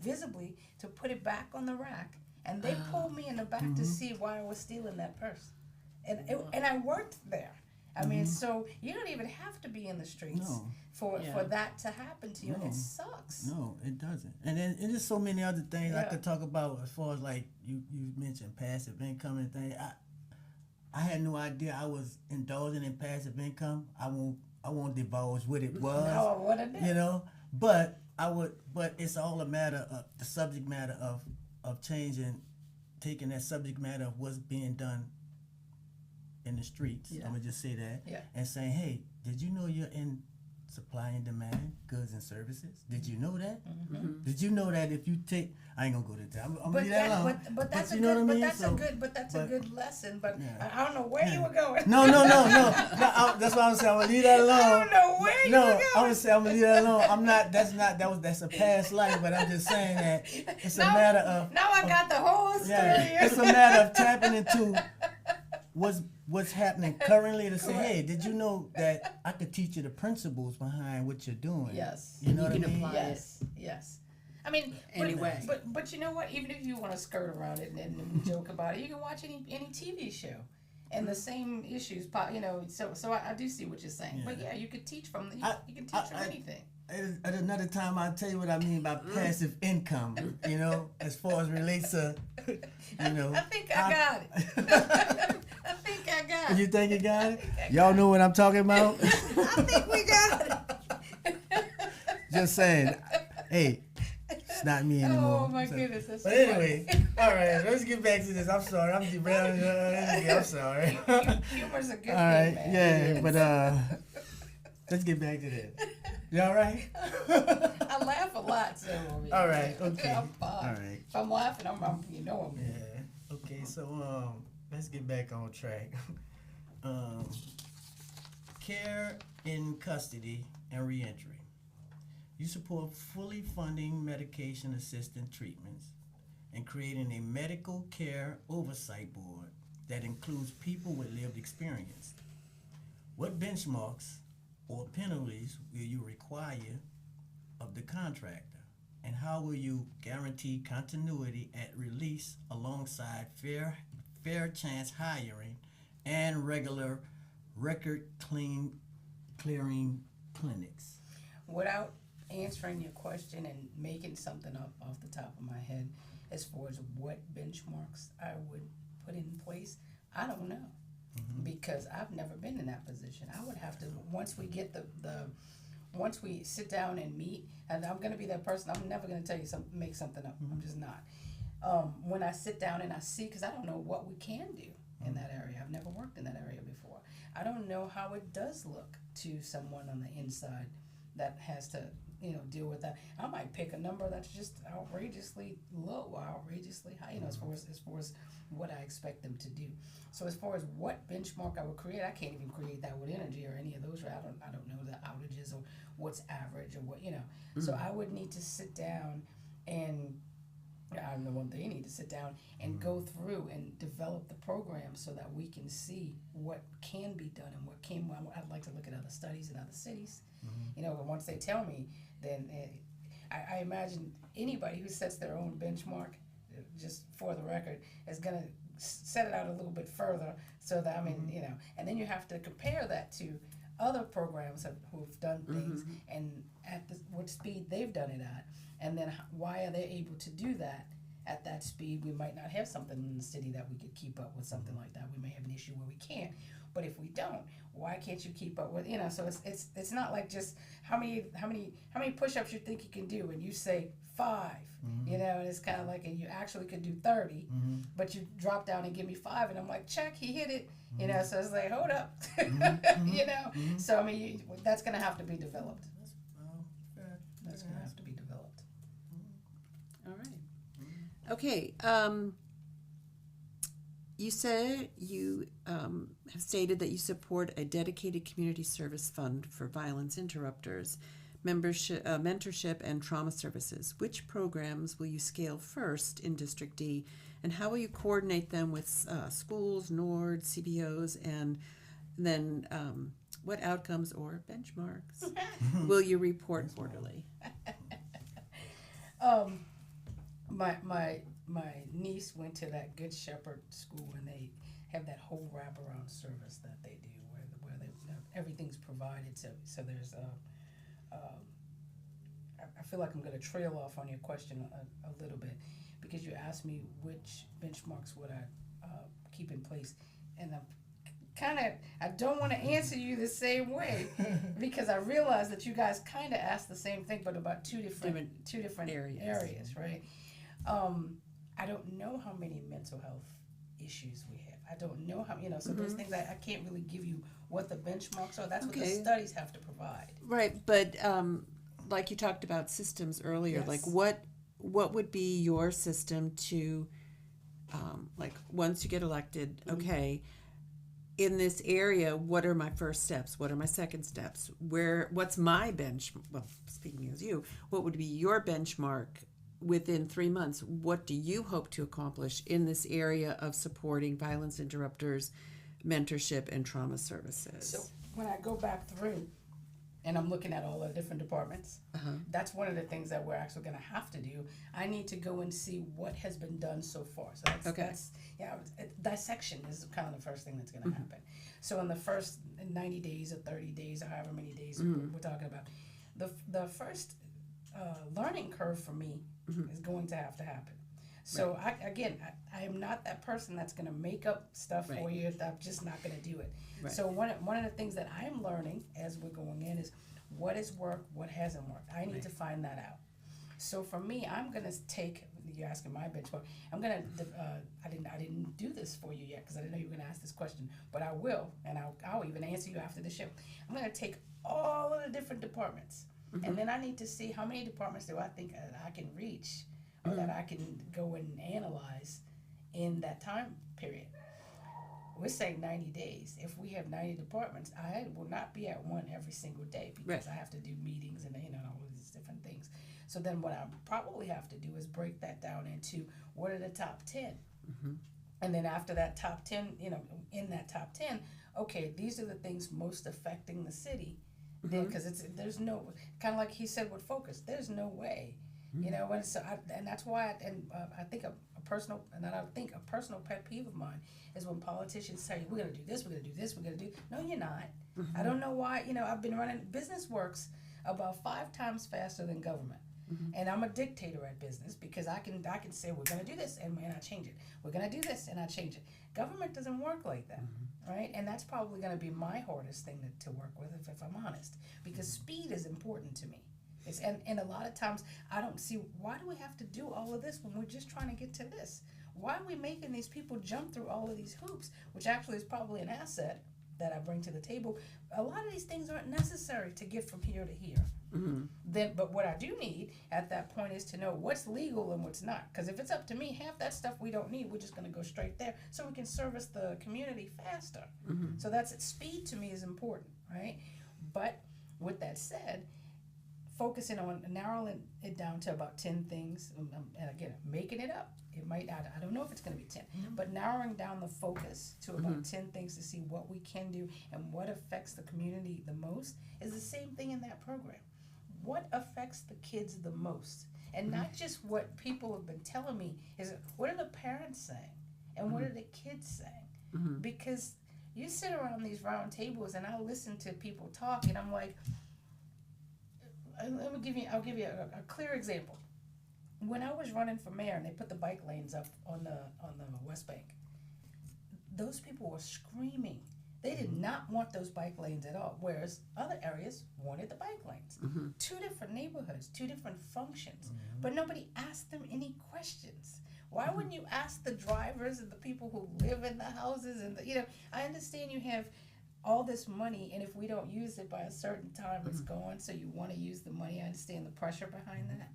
visibly, to put it back on the rack. And they pulled me in the back to see why I was stealing that purse. and I worked there. I mean, so you don't even have to be in the streets No. for Yeah. that to happen to you, and No. it sucks. No, it doesn't. And then and there's so many other things I Yeah. could talk about as far as like you mentioned passive income and things. I had no idea I was indulging in passive income. I won't divulge what it was. No, what it is. You know, but it's all a matter of the subject matter of changing, taking that subject matter of what's being done in the streets. Yeah. I'm gonna just say that, Yeah. and saying, hey, did you know you're in supply and demand goods and services? Did you know that? Mm-hmm. Did you know that if you take, I ain't gonna go to that. I'm gonna But leave that alone. but that's you a know good what I mean? but that's So- a good but that's a good lesson. But Yeah. I don't know where you Yeah. were going. No. That's what I'm saying. I'm gonna leave that alone. I don't know where you were going. I'm gonna say I'm gonna leave that alone. I'm not. That's a past life. But I'm just saying that it's a matter of. Now I got the whole story. Yeah, it's a matter of tapping into what's happening currently to say, hey, did you know that I could teach you the principles behind what you're doing? Yes. You know You what I can mean? apply Yes. I mean, Anyway. but you know what? Even if you want to skirt around it and we joke about it, you can watch any TV show, and the same issues pop. You know, so I do see what you're saying. Yeah. But yeah, you could teach from you can teach from I- anything. At another time, I'll tell you what I mean by passive income. You know, as far as relates to, you know. I think I got it. I think I got it. You think you got it? Y'all know what I'm talking about? I think we got it. Just saying. Hey, it's not me anymore. Oh my So- goodness, that's But so anyway, all right, let's get back to this. I'm sorry, I'm derailing. I'm sorry. funny. Humor's a good All thing, right, man. yeah, but let's get back to that. You all right? I laugh a lot, so I mean, All right, okay. I'm fine. All right. If I'm laughing, I'm you know I'm Yeah. Okay, so let's get back on track. Care in custody and reentry. You support fully funding medication assisted treatments and creating a medical care oversight board that includes people with lived experience. What benchmarks or penalties will you require of the contractor? And how will you guarantee continuity at release alongside fair chance hiring and regular record clearing clinics? Without answering your question and making something up off the top of my head as far as what benchmarks I would put in place, I don't know. Because I've never been in that position. I would have to, once we get once we sit down and meet, and I'm going to be that person, I'm never going to tell you make something up. I'm just not. When I sit down and I see, because I don't know what we can do in that area. I've never worked in that area before. I don't know how it does look to someone on the inside that has to, deal with that. I might pick a number that's just outrageously low or outrageously high, as far as what I expect them to do. So as far as what benchmark I would create, I can't even create that with energy or any of those. I don't know the outages or what's average or what. So I would need to sit down and I don't know what they need to sit down and go through and develop the program so that we can see what can be done and what can. I'd like to look at other studies in other cities. And once they tell me, then I imagine anybody who sets their own benchmark, just for the record, is going to set it out a little bit further so that, and then you have to compare that to other programs who've done things and at what speed they've done it at, and then why are they able to do that at that speed? We might not have something in the city that we could keep up with something like that. We may have an issue where we can't, but if we don't, why can't you keep up with? So it's not like just how many push-ups you think you can do, and you say 5. And it's kind of like, and you actually could do 30, but you drop down and give me 5, and I'm like, check, he hit it. So it's like, hold up. So that's gonna have to be developed. That's gonna have to be developed. All right. Okay. You said you have stated that you support a dedicated community service fund for violence interrupters, membership, mentorship, and trauma services. Which programs will you scale first in District D, and how will you coordinate them with schools, NORD, CBOs, and then what outcomes or benchmarks will you report quarterly? My niece went to that Good Shepherd school, and they have that whole wraparound service that they do, where they, everything's provided. So there's I feel like I'm going to trail off on your question a little bit, because you asked me which benchmarks would I keep in place, and I don't want to answer you the same way because I realize that you guys kind of asked the same thing, but about two different areas, right? I don't know how many mental health issues we have. I don't know how, so those things I can't really give you what the benchmarks are. That's what the studies have to provide. Right, but like you talked about systems earlier, Yes. like what would be your system to, like once you get elected, okay, in this area, what are my first steps? What are my second steps? What's my well, speaking as you, what would be your benchmark within 3 months? What do you hope to accomplish in this area of supporting violence interrupters, mentorship, and trauma services? So when I go back through and I'm looking at all the different departments, that's one of the things that we're actually going to have to do. I need to go and see what has been done so far. So that's dissection is kind of the first thing that's going to happen. So in the first 90 days or 30 days or however many days we're talking about, the first learning curve for me is going to have to happen. So I am not that person that's going to make up stuff for you. I'm just not going to do it. Right. So one of the things that I'm learning as we're going in is what has worked, what hasn't worked. I need to find that out. So for me, I'm going to take. You're asking my benchmark. I'm going to. I didn't do this for you yet because I didn't know you were going to ask this question, but I will, and I'll even answer you after the show. I'm going to take all of the different departments, and then I need to see how many departments do I think I can reach, or that I can go and analyze in that time period. We're saying 90 days. If we have 90 departments, I will not be at one every single day because I have to do meetings and all of these different things. So then what I probably have to do is break that down into what are the top 10. And then after that top 10, in that top 10, okay, these are the things most affecting the city. Then because there's no, kind of like he said with focus, there's no way. And so and that's why I think a personal pet peeve of mine is when politicians tell you we're gonna do this, we're gonna do this, we're gonna do. No, you're not. I don't know why. I've been running. Business works about 5 times faster than government, and I'm a dictator at business because I can say we're gonna do this and I change it. We're gonna do this and I change it. Government doesn't work like that, right? And that's probably gonna be my hardest thing to work with if I'm honest, because speed is important to me. And a lot of times I don't see, why do we have to do all of this when we're just trying to get to this? Why are we making these people jump through all of these hoops, which actually is probably an asset that I bring to the table. A lot of these things aren't necessary to get from here to here. But what I do need at that point is to know what's legal and what's not. Because if it's up to me, half that stuff we don't need, we're just going to go straight there so we can service the community faster. So speed to me is important, right? But with that said, focusing on narrowing it down to about 10 things, and again, making it up. It might, I don't know if it's going to be 10, but narrowing down the focus to about 10 things to see what we can do and what affects the community the most is the same thing in that program. What affects the kids the most? And not just what people have been telling me, is what are the parents saying? And what are the kids saying? Because you sit around these round tables and I listen to people talk and I'm like, I'll give you a clear example. When I was running for mayor and they put the bike lanes up on the West Bank, those people were screaming. They did not want those bike lanes at all, whereas other areas wanted the bike lanes. 2 different neighborhoods, 2 different functions, but nobody asked them any questions. Why wouldn't you ask the drivers and the people who live in the houses and I understand you have all this money, and if we don't use it by a certain time, it's gone, so you want to use the money. I understand the pressure behind that.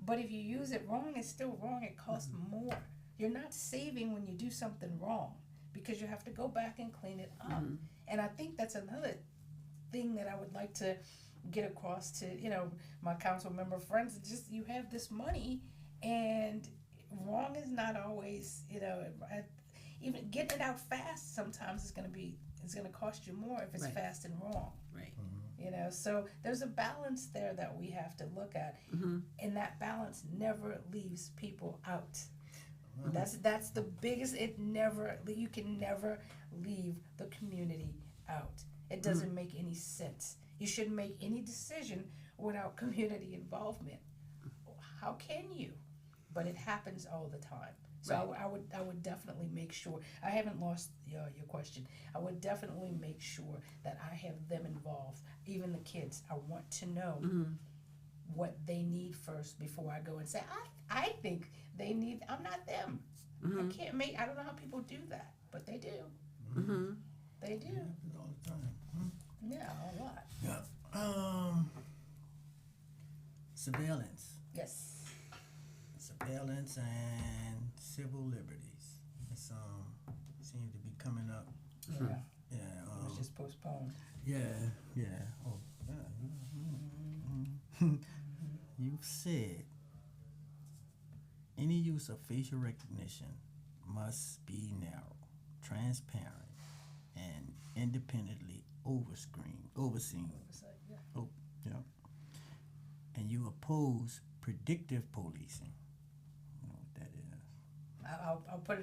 But if you use it wrong, it's still wrong. It costs more. You're not saving when you do something wrong because you have to go back and clean it up. And I think that's another thing that I would like to get across to, my council member friends. Just, you have this money, and wrong is not always, even getting it out fast sometimes is going to cost you more if it's fast and wrong. Right. So there's a balance there that we have to look at, and that balance never leaves people out. That's the biggest. You can never leave the community out. It doesn't make any sense. You shouldn't make any decision without community involvement. How can you? But it happens all the time. So Right. I would definitely make sure. I haven't lost your question. I would definitely make sure that I have them involved, even the kids. I want to know what they need first before I go and say, I think they need. I'm not them. I can't make. I don't know how people do that, but they do. Mm-hmm. They do. It happens all the time. Yeah, a lot. Yeah. Surveillance. Yes. Surveillance and civil liberties. It's seems to be coming up. Yeah. Yeah. It was just postponed. Yeah. Oh, yeah. You've said any use of facial recognition must be narrow, transparent, and independently overseen. Oversight, yeah. Oh, yeah. And you oppose predictive policing. You know what that is?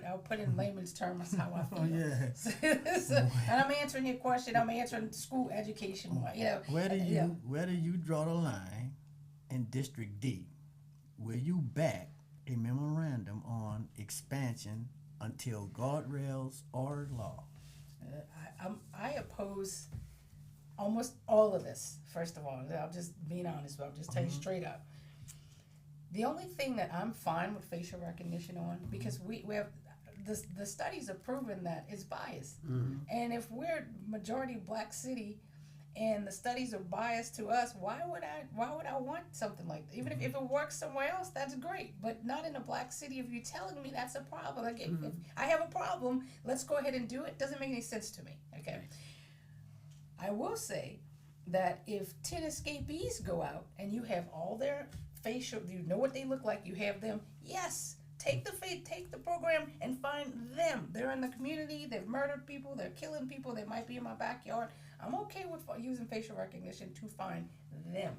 I'll put in layman's terms how I feel. Oh, yeah. So, and I'm answering your question. I'm answering school education. Where do you draw the line in District D? Will you back a memorandum on expansion until guardrails are law? I oppose almost all of this. First of all, I'm just being honest. But I'll just tell you straight up. The only thing that I'm fine with facial recognition on, because we have the studies have proven that it's biased, and if we're majority black city, and the studies are biased to us, why would I want something like that? Even if it works somewhere else, that's great, but not in a black city. If you're telling me that's a problem, like if I have a problem, let's go ahead and do it. Doesn't make any sense to me. Okay. I will say that if 10 escapees go out and you have all their facial, you know what they look like, you have them, yes, take the program and find them. They're in the community, they've murdered people, they're killing people, they might be in my backyard. I'm okay with using facial recognition to find them.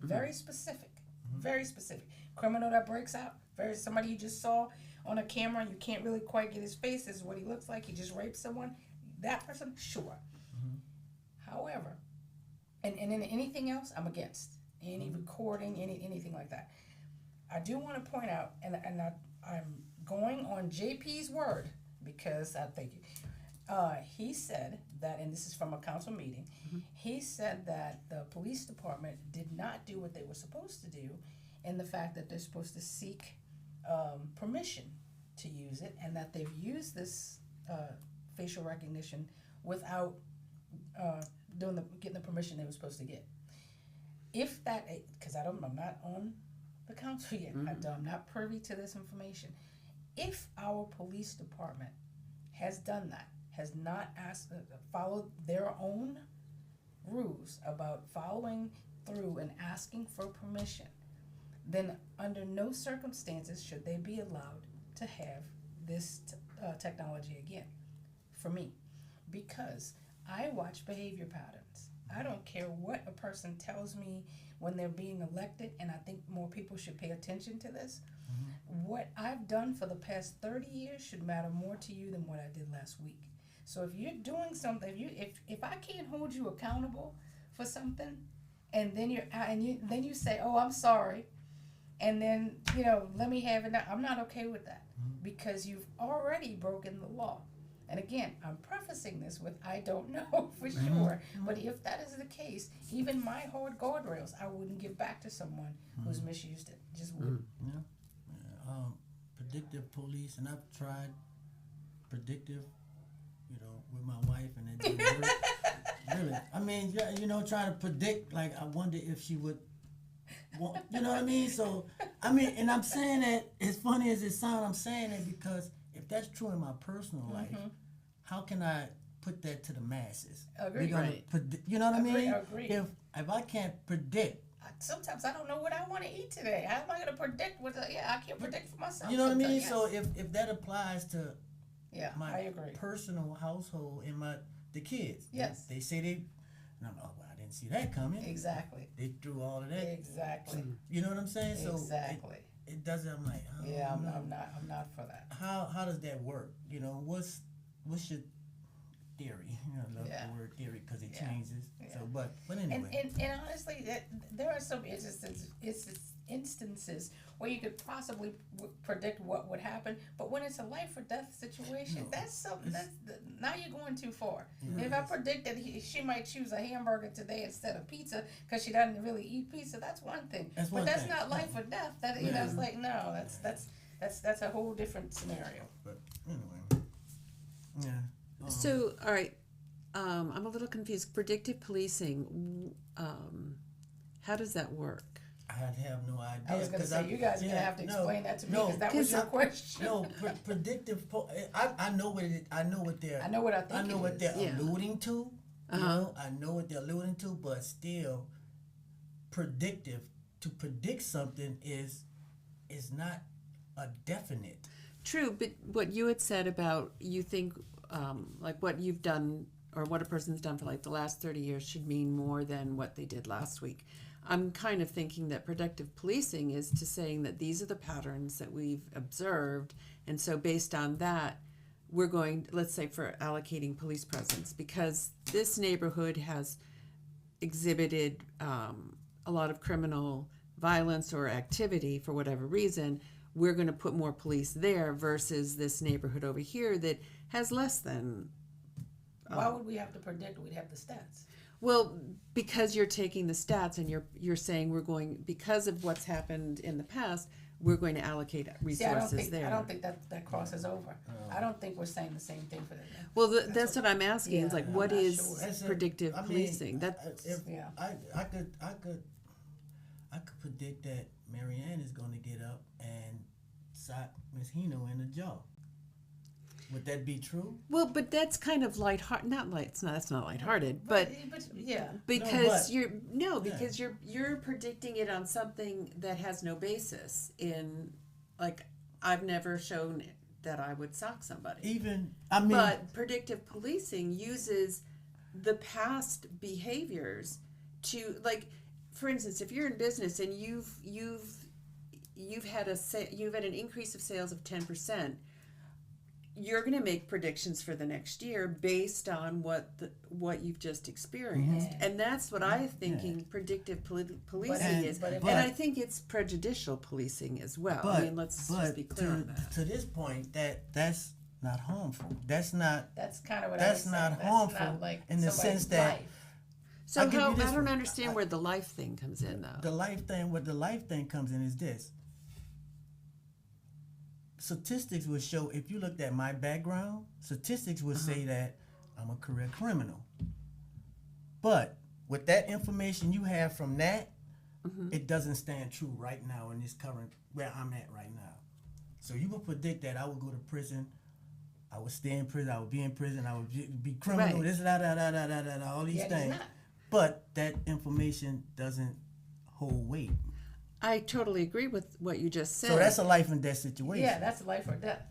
Very specific. Very specific. Criminal that breaks out, somebody you just saw on a camera and you can't really quite get his face, this is what he looks like, he just raped someone. That person, sure. However, and anything else, I'm against. Any recording, anything like that. I do want to point out, and I'm going on JP's word, because I thank you. He said that, and this is from a council meeting, he said that the police department did not do what they were supposed to do, in the fact that they're supposed to seek permission to use it, and that they've used this facial recognition without getting the permission they were supposed to get. If that, because I'm not on the council yet, I'm not privy to this information. If our police department has done that, has not followed their own rules about following through and asking for permission, then under no circumstances should they be allowed to have this technology again, for me. Because I watch behavior patterns. I don't care what a person tells me when they're being elected, and I think more people should pay attention to this. What I've done for the past 30 years should matter more to you than what I did last week. So if you're doing something, if I can't hold you accountable for something, and then you say, "Oh, I'm sorry," and then let me have it. I'm not okay with that, because you've already broken the law. And again, I'm prefacing this with I don't know for sure, but if that is the case, even my hard guardrails, I wouldn't give back to someone who's misused it. Just wouldn't. Predictive police, and I've tried predictive, with my wife, and it didn't work. Really, I mean, trying to predict, like, I wonder if she would want, you know what I mean? So, I mean, and I'm saying that, as funny as it sounds, I'm saying it because if that's true in my personal life, how can I put that to the masses? Agree. Right. You know what I mean? Agree. If I can't predict, sometimes I don't know what I want to eat today. How am I going to predict I can't predict for myself. You know what I mean? Yes. So if that applies to my I agree. personal household and the kids, yes, they say and I'm well, I didn't see that coming. Exactly. They threw all of that. Exactly. You know what I'm saying? So exactly. it doesn't. I'm like, oh, Yeah, no. I'm not for that. How does that work? You know, what's your theory? You know, I love Yeah. the word theory because it Yeah. changes. Yeah. So, but anyway, And honestly, there are some instances where you could possibly predict what would happen, but when it's a life or death situation, No, that's something. it's- Now you're going too far. Yeah. If I predict that she might choose a hamburger today instead of pizza because she doesn't really eat pizza, that's one thing. That's but one that's thing. not life or death. That you know, it's like no, that's a whole different scenario. but anyway, yeah. So, all right, I'm a little confused. Predictive policing, how does that work? I have no idea. I was going to 'cause say you guys are going to have to explain that to me because that was your question. No, predictive. I know what it. I know what they're. I know what I think. I know it what is. they're Yeah. alluding to. You Uh-huh. know, I know what they're alluding to, but still, predictive. To predict something is not a definite. True, but what you had said about you think like what you've done or what a person's done for like the last 30 years should mean more than what they did last week. I'm kind of thinking that predictive policing is to saying that these are the patterns that we've observed, and so based on that, we're going, let's say for allocating police presence, because this neighborhood has exhibited a lot of criminal violence or activity for whatever reason, we're going to put more police there versus this neighborhood over here that has less than. Why would we have to predict? We'd have the stats. Well, because you're taking the stats and you're saying we're going, because of what's happened in the past, we're going to allocate resources there. I don't think that crosses over. I don't think we're saying the same thing for that. Well, that's what I'm asking. Yeah, is like, I'm what not is sure. That's a- predictive I mean, policing? That if Yeah. I could predict that Marianne is going to get up and sock Miss Heno in the jaw. Would that be true? well, but that's kind of lighthearted. Not light. It's not. That's not lighthearted. But yeah, because No, but- because you're predicting it on something that has no basis in, like, I've never shown that I would sock somebody. Even I mean, But predictive policing uses the past behaviors to, like, for instance, if you're in business and you've had an increase of sales of 10%, you're going to make predictions for the next year based on what you've just experienced, and that's what I'm thinking. Predictive policing is, but and I think it's prejudicial policing as well. but, I mean, let's just be clear on that. to this point, that's not harmful. That's not. that's kind of what That's I was not saying. harmful That's not like in the somebody's sense that- life. So I'll give how you this I don't one. understand where the life thing comes in though. The life thing, what the life thing comes in is this. Statistics will show, if you looked at my background, statistics would say that I'm a career criminal. But with that information you have from that, it doesn't stand true right now in this current, where I'm at right now. So you would predict that I would go to prison, I would stay in prison, I would be in prison, I would be criminal, Right. this, all these Yet he's things. not. But that information doesn't hold weight. I totally agree with what you just said. So that's a life and death situation. Yeah, that's life or death.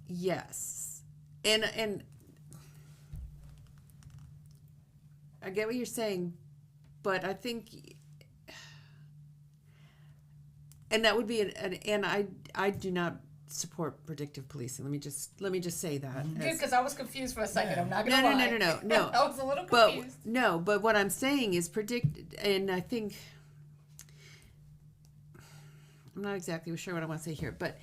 Yes, and I get what you're saying, but I think, and that would be and I do not support predictive policing. Let me just say that. Good, because I was confused for a second. Yeah. I'm not gonna lie. No. I was a little But confused. no, but what I'm saying is and I think I'm not exactly sure what I want to say here, but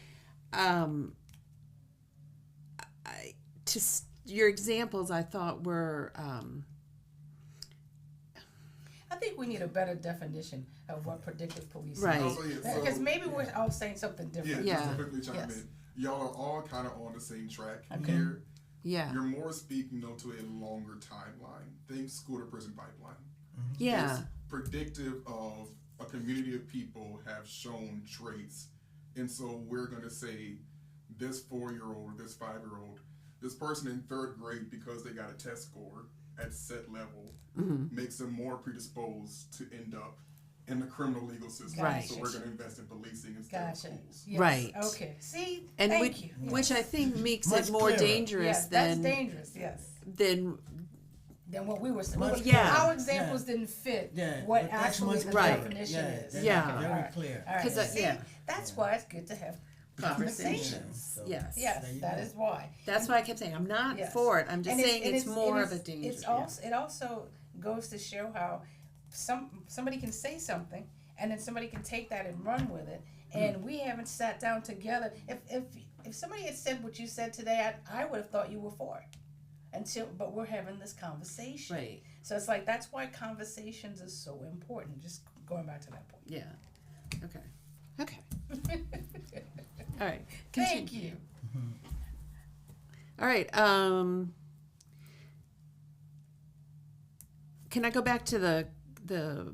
your examples I thought were I think we need a better definition of what predictive policing Right. is. Also, yeah, Because so- maybe we're all saying something Yeah, different. Yeah. just to quickly chime Yes. in. Y'all are all kind of on the same track Okay. here. yeah You're more speaking though to a longer timeline. Think school to prison pipeline. yeah It's predictive of a community of people have shown traits, and so we're going to say this 4-year-old, this 5-year-old, this person in 3rd grade, because they got a test score at set level, makes them more predisposed to end up in the criminal legal system. Right. So we're going to invest in policing instead of Gotcha. schools. Yes. Right. Okay. See, and thank which, you. which I think makes Much it more clearer. dangerous Yes, that's than dangerous. Yes. than than what we were saying. Much Yeah. Our examples didn't fit Yeah, what but that's actually much the clearer. definition is. that's Yeah. very Alright. clear. All right. 'Cause, See, yeah. that's why it's good to have conversations. Conversations. So, Yes. Yes, There you that go. is why. That's why I kept saying I'm not Yes. for it. I'm just And saying it's more and of a danger. It's also it also goes to show how somebody can say something and then somebody can take that and run with it, and we haven't sat down together. If somebody had said what you said today, I would have thought you were for it. But we're having this conversation. Right. So it's like that's why conversations is so important. Just going back to that point. Yeah. Okay. Okay. All right. Continue. Thank you. All right. Can I go back to the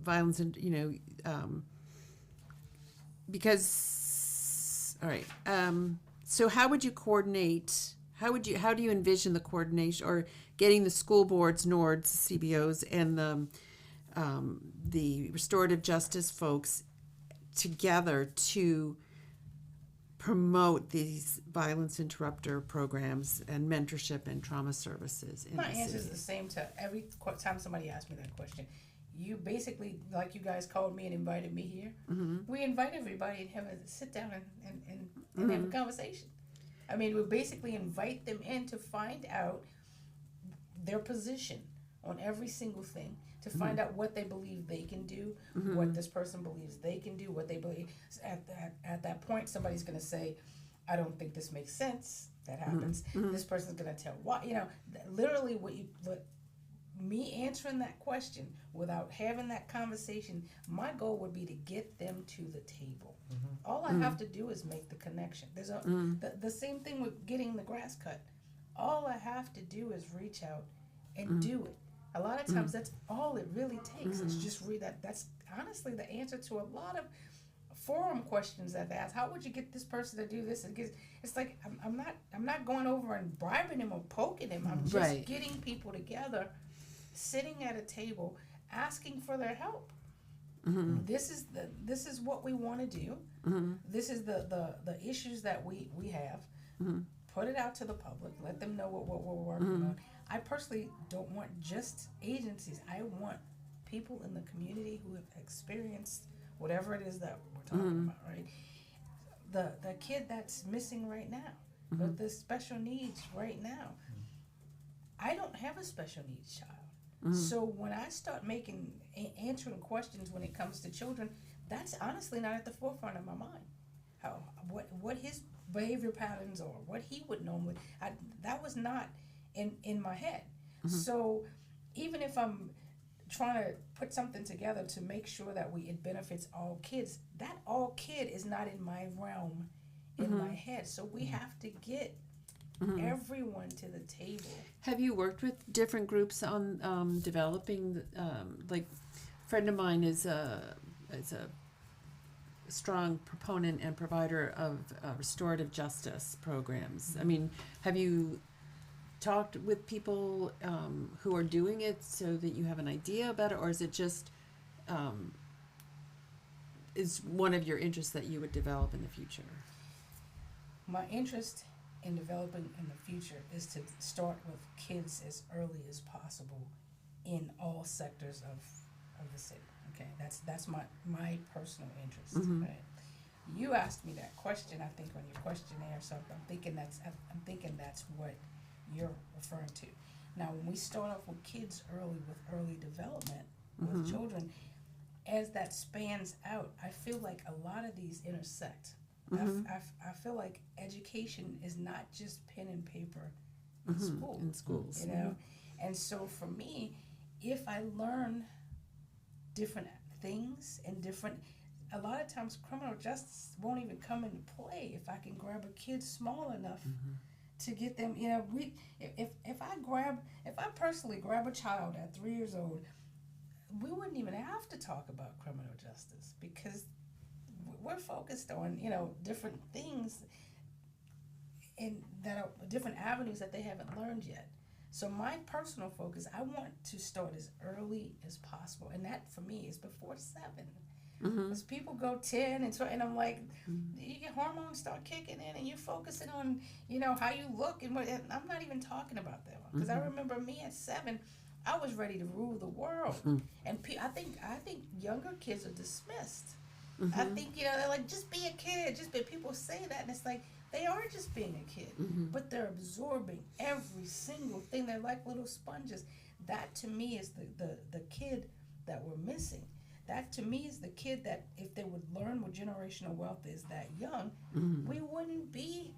violence and because all right. So how would you coordinate? How do you envision the coordination or getting the school boards, NORDs, CBOs, and the restorative justice folks together to promote these violence interrupter programs and mentorship and trauma services in My the answer is city? the same to every time somebody asks me that question. You basically, like you guys called me and invited me here. Mm-hmm. We invite everybody and have a sit down and have a conversation. I mean, we basically invite them in to find out their position on every single thing, to find out what they believe they can do, what this person believes they can do, what they believe. At that point, somebody's going to say, I don't think this makes sense. That happens. This person's going to tell why. Literally what me answering that question without having that conversation, my goal would be to get them to the table. All I have to do is make the connection. There's the same thing with getting the grass cut. All I have to do is reach out and do it. A lot of times that's all it really takes. It's just read that. That's honestly the answer to a lot of forum questions I've asked. How would you get this person to do this? It's like I'm not going over and bribing him or poking him. I'm just Right. getting people together, sitting at a table, asking for their help. This is what we want to do. This is the issues that we have. Put it out to the public. Let them know what we're working on. I personally don't want just agencies. I want people in the community who have experienced whatever it is that we're talking about, right? The kid that's missing right now, with the special needs right now. I don't have a special needs child. So when I start answering questions when it comes to children, that's honestly not at the forefront of my mind. What his behavior patterns are, what he would normally, that was not in my head. So even if I'm trying to put something together to make sure that it benefits all kids, that all kid is not in my realm, in my head. So we have to get everyone to the table. Have you worked with different groups on developing? Like, a friend of mine is a strong proponent and provider of restorative justice programs. I mean, have you talked with people who are doing it so that you have an idea about it, or is it just is one of your interests that you would develop in the future? My interest in developing in the future is to start with kids as early as possible in all sectors of the city. Okay, that's my personal interest. Right? You asked me that question, I think, on your questionnaire, so I'm thinking that's what you're referring to. Now, when we start off with kids early, with early development, with children, as that spans out, I feel like a lot of these intersect. I feel like education is not just pen and paper in school. In schools. You know? And so for me, if I learn different things and a lot of times criminal justice won't even come into play if I can grab a kid small enough to get them, if I personally grab a child at 3 years old, we wouldn't even have to talk about criminal justice because we're focused on, different things that are different avenues that they haven't learned yet. So my personal focus, I want to start as early as possible, and that for me is before 7. Because people go 10 and 12, and I'm like, you get hormones start kicking in, and you're focusing on, how you look, and I'm not even talking about that one. Because I remember me at 7, I was ready to rule the world. And I think younger kids are dismissed. I think, they're like, just be a kid. People say that, and it's like, they are just being a kid. But they're absorbing every single thing. They're like little sponges. That, to me, is the kid that we're missing. That, to me, is the kid that, if they would learn what generational wealth is that young, we wouldn't be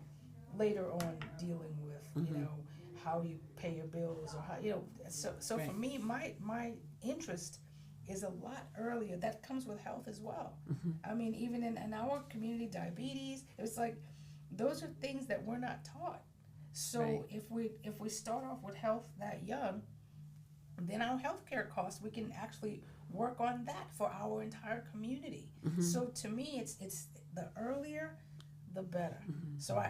later on dealing with, how you pay your bills or how, so Right. for me, my interest is a lot earlier. That comes with health as well. I mean, even in our community, diabetes, it's like, those are things that we're not taught. So Right. if we start off with health that young, then our healthcare costs, we can actually work on that for our entire community. So to me, it's the earlier, the better. So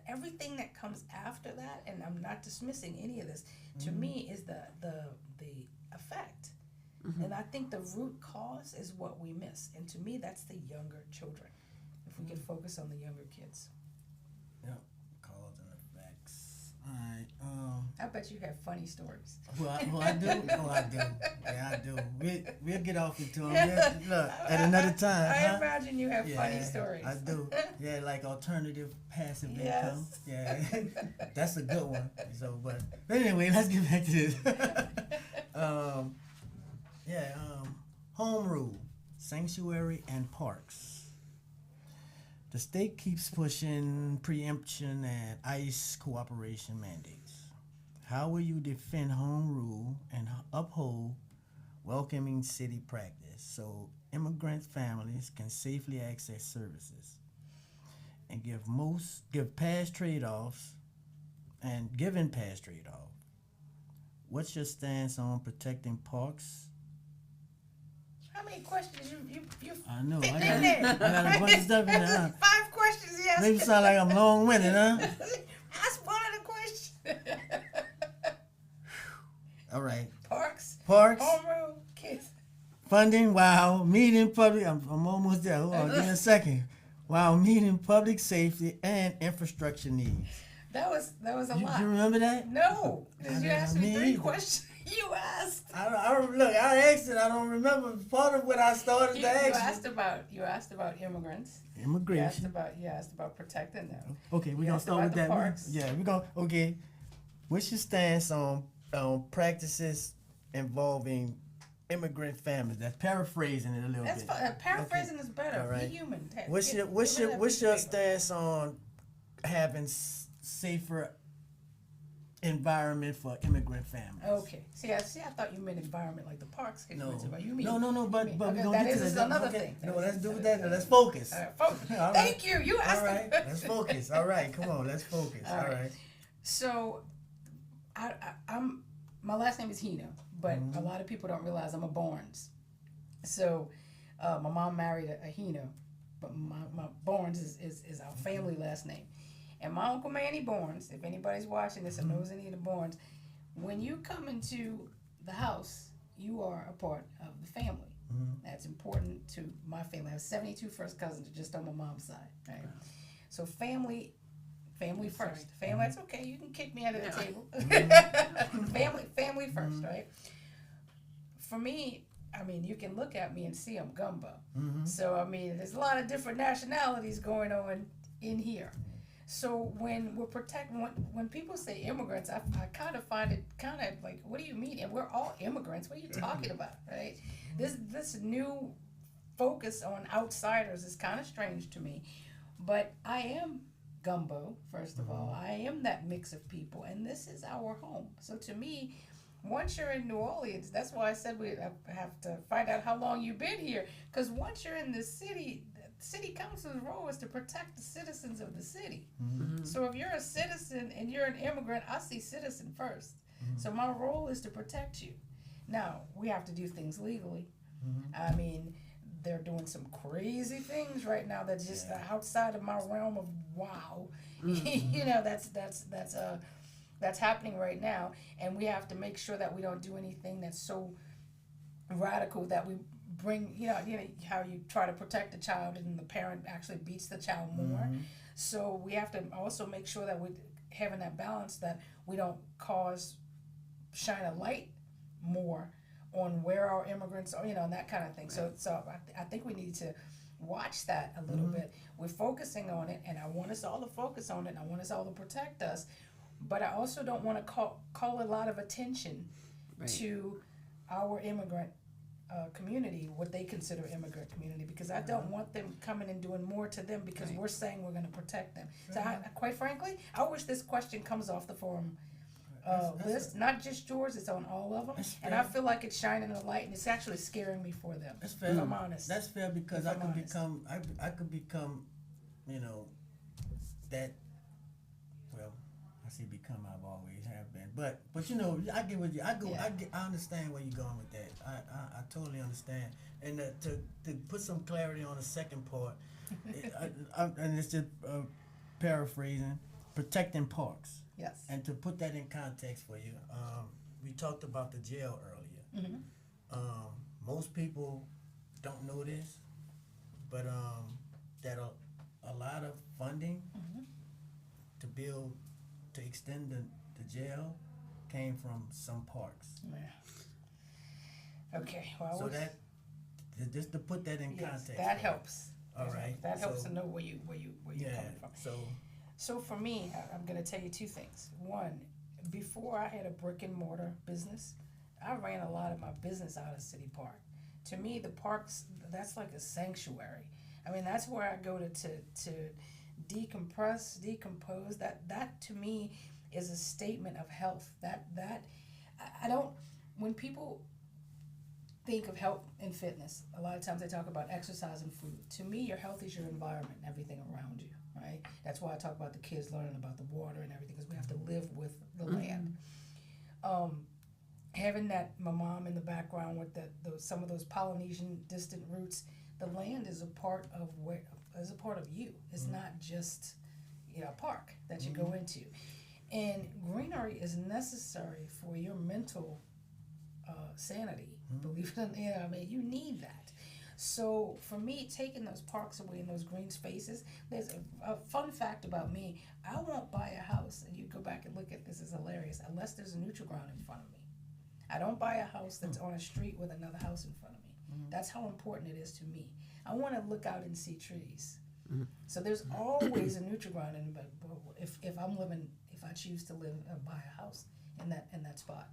everything that comes after that, and I'm not dismissing any of this, to me is the effect. And I think the root cause is what we miss. And to me, that's the younger children. If we could focus on the younger kids. Yep. Cause and effects. All right. I bet you have funny stories. Well, I do. Oh, I do. Yeah, I do. We'll get off into them. Look, at another time. I huh? imagine you have funny Yeah, stories. I do. Yeah, like alternative passive Yes. income. Yeah, that's a good one. So, but anyway, let's get back to this. Home rule, sanctuary, and parks. The state keeps pushing preemption and ICE cooperation mandates. How will you defend home rule and uphold welcoming city practice so immigrant families can safely access services and give past trade-offs and given past trade-off? What's your stance on protecting parks? How many questions you I know. fit I in there? got a bunch of stuff in there. Huh? 5 questions, yes. Maybe sound like I'm long-winded, huh? Ask one of the questions. All right. Parks, Parks, home rule, kids. funding, wow. Meeting public, I'm almost there. Hold on, give me a second. Wow, meeting public safety and infrastructure needs. That was a You lot. remember that? No, because you asked me 3 either. questions. You asked. Look, I asked it. I don't remember part of what I started You to ask. asked about immigrants. You Immigration. asked about protecting them. Okay, we're You gonna asked start about with the that. parks. We're gonna. Okay, what's your stance on practices involving immigrant families? That's paraphrasing it a little That's bit. fine. Paraphrasing is better. All right. Be human. What's Get your rid of that piece of paper. stance on having safer environment for immigrant families? Okay. See, I thought you meant environment like the parks. No, You mean but okay, we're gonna that get to is that. another Okay. thing. No, That let's is do with another that. Let's focus. All right, focus. All right. Thank you. You asked. All right, let's focus. All right, come on, let's focus. All All right. right. So, I'm my last name is Heno, but a lot of people don't realize I'm a Barnes. So, my mom married a Heno, but my Barnes is our family last name. And my Uncle Manny Barnes, if anybody's watching this and knows any of the Barnes, when you come into the house, you are a part of the family. That's important to my family. I have 72 first cousins just on my mom's side, right? So family first. Family, that's okay. You can kick me under the table. family first, right? For me, I mean, you can look at me and see I'm gumbo. So, I mean, there's a lot of different nationalities going on in here. So when we're when people say immigrants, I kind of find it kind of like, what do you mean? And we're all immigrants. What are you talking about, right? This new focus on outsiders is kind of strange to me. But I am gumbo, first of all. I am that mix of people, and this is our home. So to me, once you're in New Orleans, that's why I said we have to find out how long you've been here. Because once you're in the city council's role is to protect the citizens of the city. So if you're a citizen and you're an immigrant, I see citizen first. So my role is to protect you. Now, we have to do things legally. I mean, they're doing some crazy things right now that's just outside of my realm of wow. You know, that's happening right now, and we have to make sure that we don't do anything that's so radical that we bring, you know how you try to protect the child and the parent actually beats the child more. So we have to also make sure that we're having that balance, that we don't shine a light more on where our immigrants are, and that kind of thing. Right. So I think we need to watch that a little bit. We're focusing on it, and I want us all to focus on it, and I want us all to protect us, but I also don't want to call a lot of attention to our immigrant community, what they consider immigrant community, because I don't want them coming and doing more to them because we're saying we're going to protect them. So quite frankly, I wish this question comes off the forum list, not just yours, it's on all of them, and I feel like it's shining a light, and it's actually scaring me for them. That's fair. If I'm honest. That's fair, because I could become, that. Well, I say become. I've always have been, but I get what you. I understand where you're going with that. I totally understand, and to put some clarity on the second part, and it's just paraphrasing, protecting parks. Yes. And to put that in context for you, we talked about the jail earlier. Most people don't know this, but that a lot of funding to extend the jail came from some parks. Yeah. Okay. Well, so that just to put that in context. That helps. All right. That helps to know where you're coming from. So for me, I'm going to tell you two things. One, before I had a brick and mortar business, I ran a lot of my business out of City Park. To me, the parks, that's like a sanctuary. I mean, that's where I go to decompress, decompose. That to me is a statement of health. I don't, when people think of health and fitness, a lot of times they talk about exercise and food. To me, your health is your environment and everything around you. Right? That's why I talk about the kids learning about the water and everything, because we have to live with the land. Having my mom in the background with some of those Polynesian distant roots, the land is a part of you. It's not just a park that you go into, and greenery is necessary for your mental sanity. Believe it or not, I mean, you need that. So for me, taking those parks away and those green spaces, there's a fun fact about me. I won't buy a house, and you go back and look at this, is hilarious, unless there's a neutral ground in front of me. I don't buy a house that's on a street with another house in front of me. That's how important it is to me. I want to look out and see trees. So there's always a neutral ground in, but if I choose to live buy a house in that spot,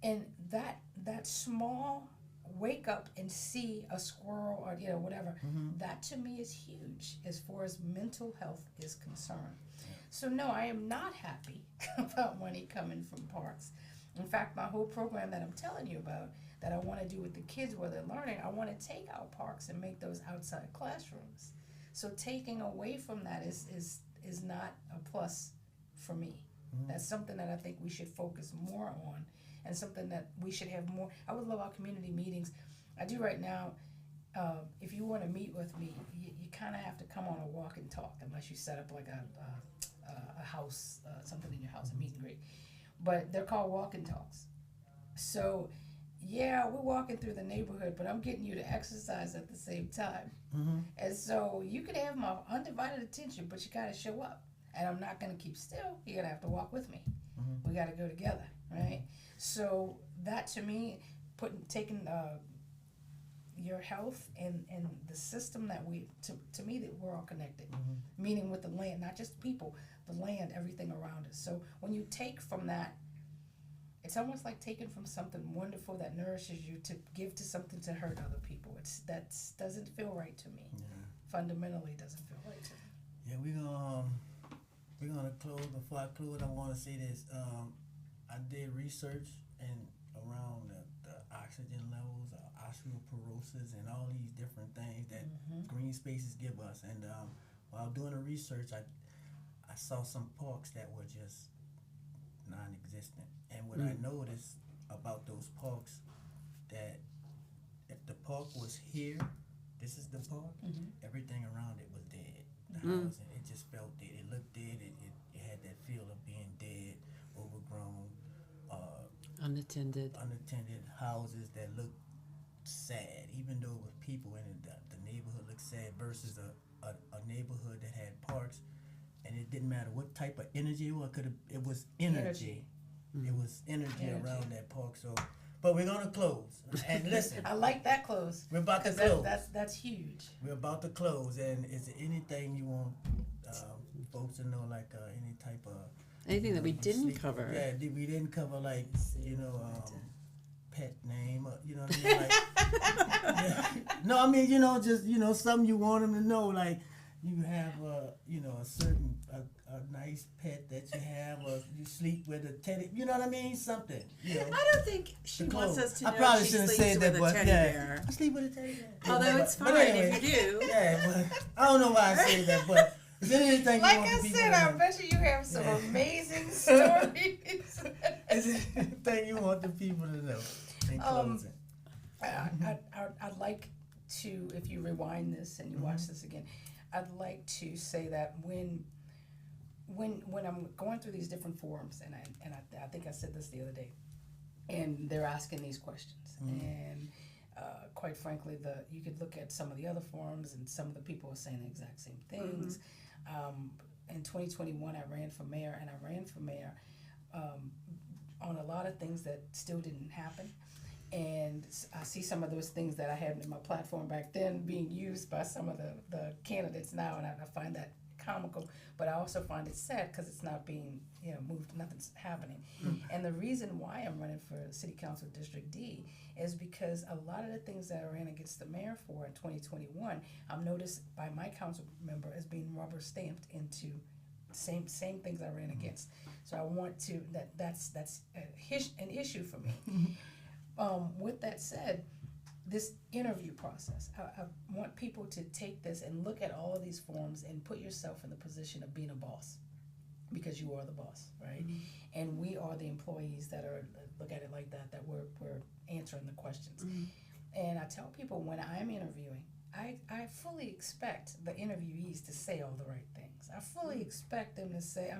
and that small wake up and see a squirrel or whatever, that to me is huge as far as mental health is concerned. So no, I am not happy about money coming from parks. In fact, my whole program that I'm telling you about, that I want to do with the kids where they're learning, I want to take our parks and make those outside classrooms. So taking away from that is not a plus for me. That's something that I think we should focus more on, and something that we should have more. I would love our community meetings. I do right now. If you want to meet with me, you kind of have to come on a walk and talk, unless you set up like a house, something in your house, a meet and greet. But they're called walk and talks. So yeah, we're walking through the neighborhood, but I'm getting you to exercise at the same time. And so you could have my undivided attention, but you got to show up. And I'm not going to keep still. You're going to have to walk with me. We got to go together, right? So that to me, taking your health and the system that to me, that we're all connected. Meaning with the land, not just people, the land, everything around us. So when you take from that, it's almost like taking from something wonderful that nourishes you to give to something to hurt other people. That doesn't feel right to me. Fundamentally doesn't feel right to me. Yeah, we're gonna close. Before I close, I want to say this. I did research around the oxygen levels, osteoporosis, and all these different things that green spaces give us. And while doing the research, I saw some parks that were just non-existent. And what I noticed about those parks, that if the park was here, this is the park, everything around it was dead. The housing, it just felt dead. It looked dead. It had that feel of being dead, overgrown, unattended houses that looked sad, even though it was people in it. The neighborhood looked sad versus a neighborhood that had parks, and it didn't matter what type of energy it was. It was energy. It was energy around that park. So But we're gonna close. And listen, I like that close. we're about to 'Cause close. that's huge. We're about to close. And is there anything you want folks to know, like any type of Anything that we didn't sleep- cover. Yeah, we didn't cover, like, pet name, you know what I mean? Like, yeah. No, I mean, just, something you want them to know, like, you have a certain, a nice pet that you have, or you sleep with a teddy, you know what I mean? Something, I don't think she The wants clothes. us to I know probably she shouldn't sleeps say that, with a but teddy yeah. bear. I sleep with a teddy bear. Although But- it's but fine anyway, if you do. Yeah, but I don't know why I say that, but is there anything you Like want I the people said, to I know? bet you have some Yeah. amazing stories. Is there anything you want the people to know in closing? I'd like to, if you rewind this and you watch this again, I'd like to say that when I'm going through these different forums, and I think I said this the other day, and they're asking these questions, and quite frankly, you could look at some of the other forums, and some of the people are saying the exact same things. In 2021, I ran for mayor, and I ran for mayor on a lot of things that still didn't happen. And I see some of those things that I had in my platform back then being used by some of the candidates now, and I find that comical, but I also find it sad because it's not being moved, nothing's happening. And the reason why I'm running for City Council District D is because a lot of the things that I ran against the mayor for in 2021, I'm noticed by my council member as being rubber stamped into same things I ran against. So I want to that's an issue for me. With that said, this interview process, I want people to take this and look at all of these forms and put yourself in the position of being a boss, because you are the boss, right? And we are the employees that are, look at it like that we're answering the questions. And I tell people when I'm interviewing, I fully expect the interviewees to say all the right things. I fully expect them to say,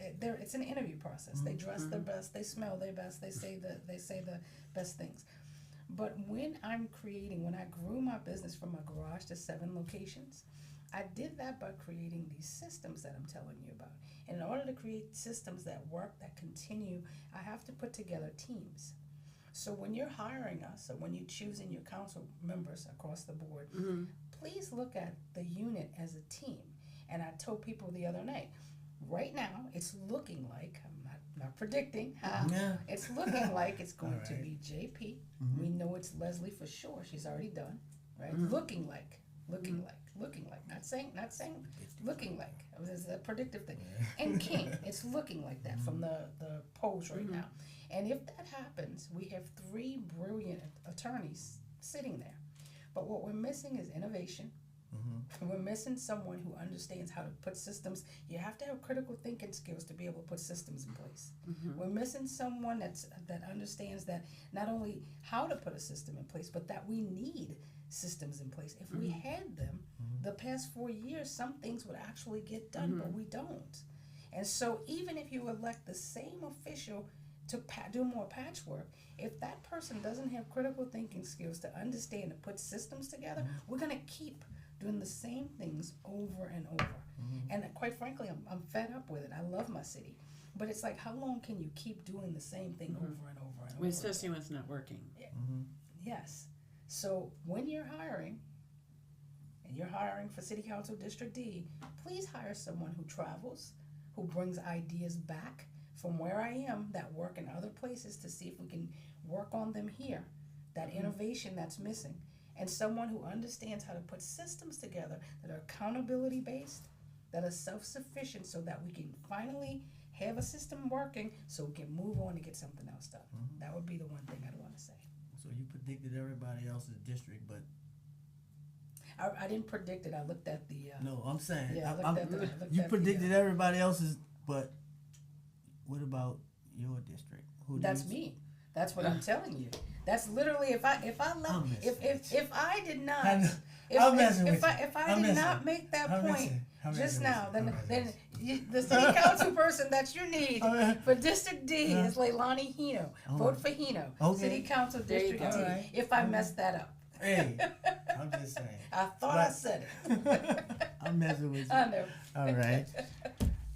it's an interview process. They dress their best, they smell their best, they say the best things. But when I grew my business from a garage to 7 locations, I did that by creating these systems that I'm telling you about. And in order to create systems that work, that continue, I have to put together teams. So when you're hiring us, or when you're choosing your council members across the board, please look at the unit as a team. And I told people the other night, right now, it's looking like, I'm not predicting, it's looking like it's going to be JP. We know it's Leslie for sure. She's already done, right? Looking like, not saying, looking like. It's a predictive thing. And King, it's looking like that from the polls right now. And if that happens, we have 3 brilliant attorneys sitting there. But what we're missing is innovation. We're missing someone who understands how to put systems. You have to have critical thinking skills to be able to put systems in place. We're missing someone that understands that not only how to put a system in place, but that we need systems in place. If we had them, the past 4 years, some things would actually get done, but we don't. And so even if you elect the same official to do more patchwork, if that person doesn't have critical thinking skills to understand and put systems together, we're going to keep doing the same things over and over. And quite frankly, I'm fed up with it. I love my city. But it's like, how long can you keep doing the same thing over and over and over? Especially when it's not working. Yes. So when you're hiring, and you're hiring for City Council District D, please hire someone who travels, who brings ideas back from where I am that work in other places to see if we can work on them here, that innovation that's missing. And someone who understands how to put systems together that are accountability based, that are self-sufficient, so that we can finally have a system working so we can move on and get something else done. That would be the one thing I'd want to say. So you predicted everybody else's district, but I didn't predict it. I looked at the... no, I'm saying, Yeah, you predicted everybody else's, but what about your district? That's me. That's what I'm telling you. That's literally if I left, if I did not, if I did not make that point just now, then the city council person that you need for District D is Leilani Heno. Vote for Heno, City Council District D. Right. If I messed that up. Hey, I'm just saying. I thought I said it. I'm messing with you. I know. All right.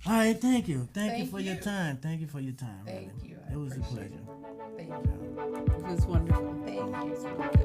All right, thank you. Thank you Thank for your you. time. Thank you for your time. Thank really. you. I It was a appreciate pleasure. Thank you. It was wonderful. Thank you.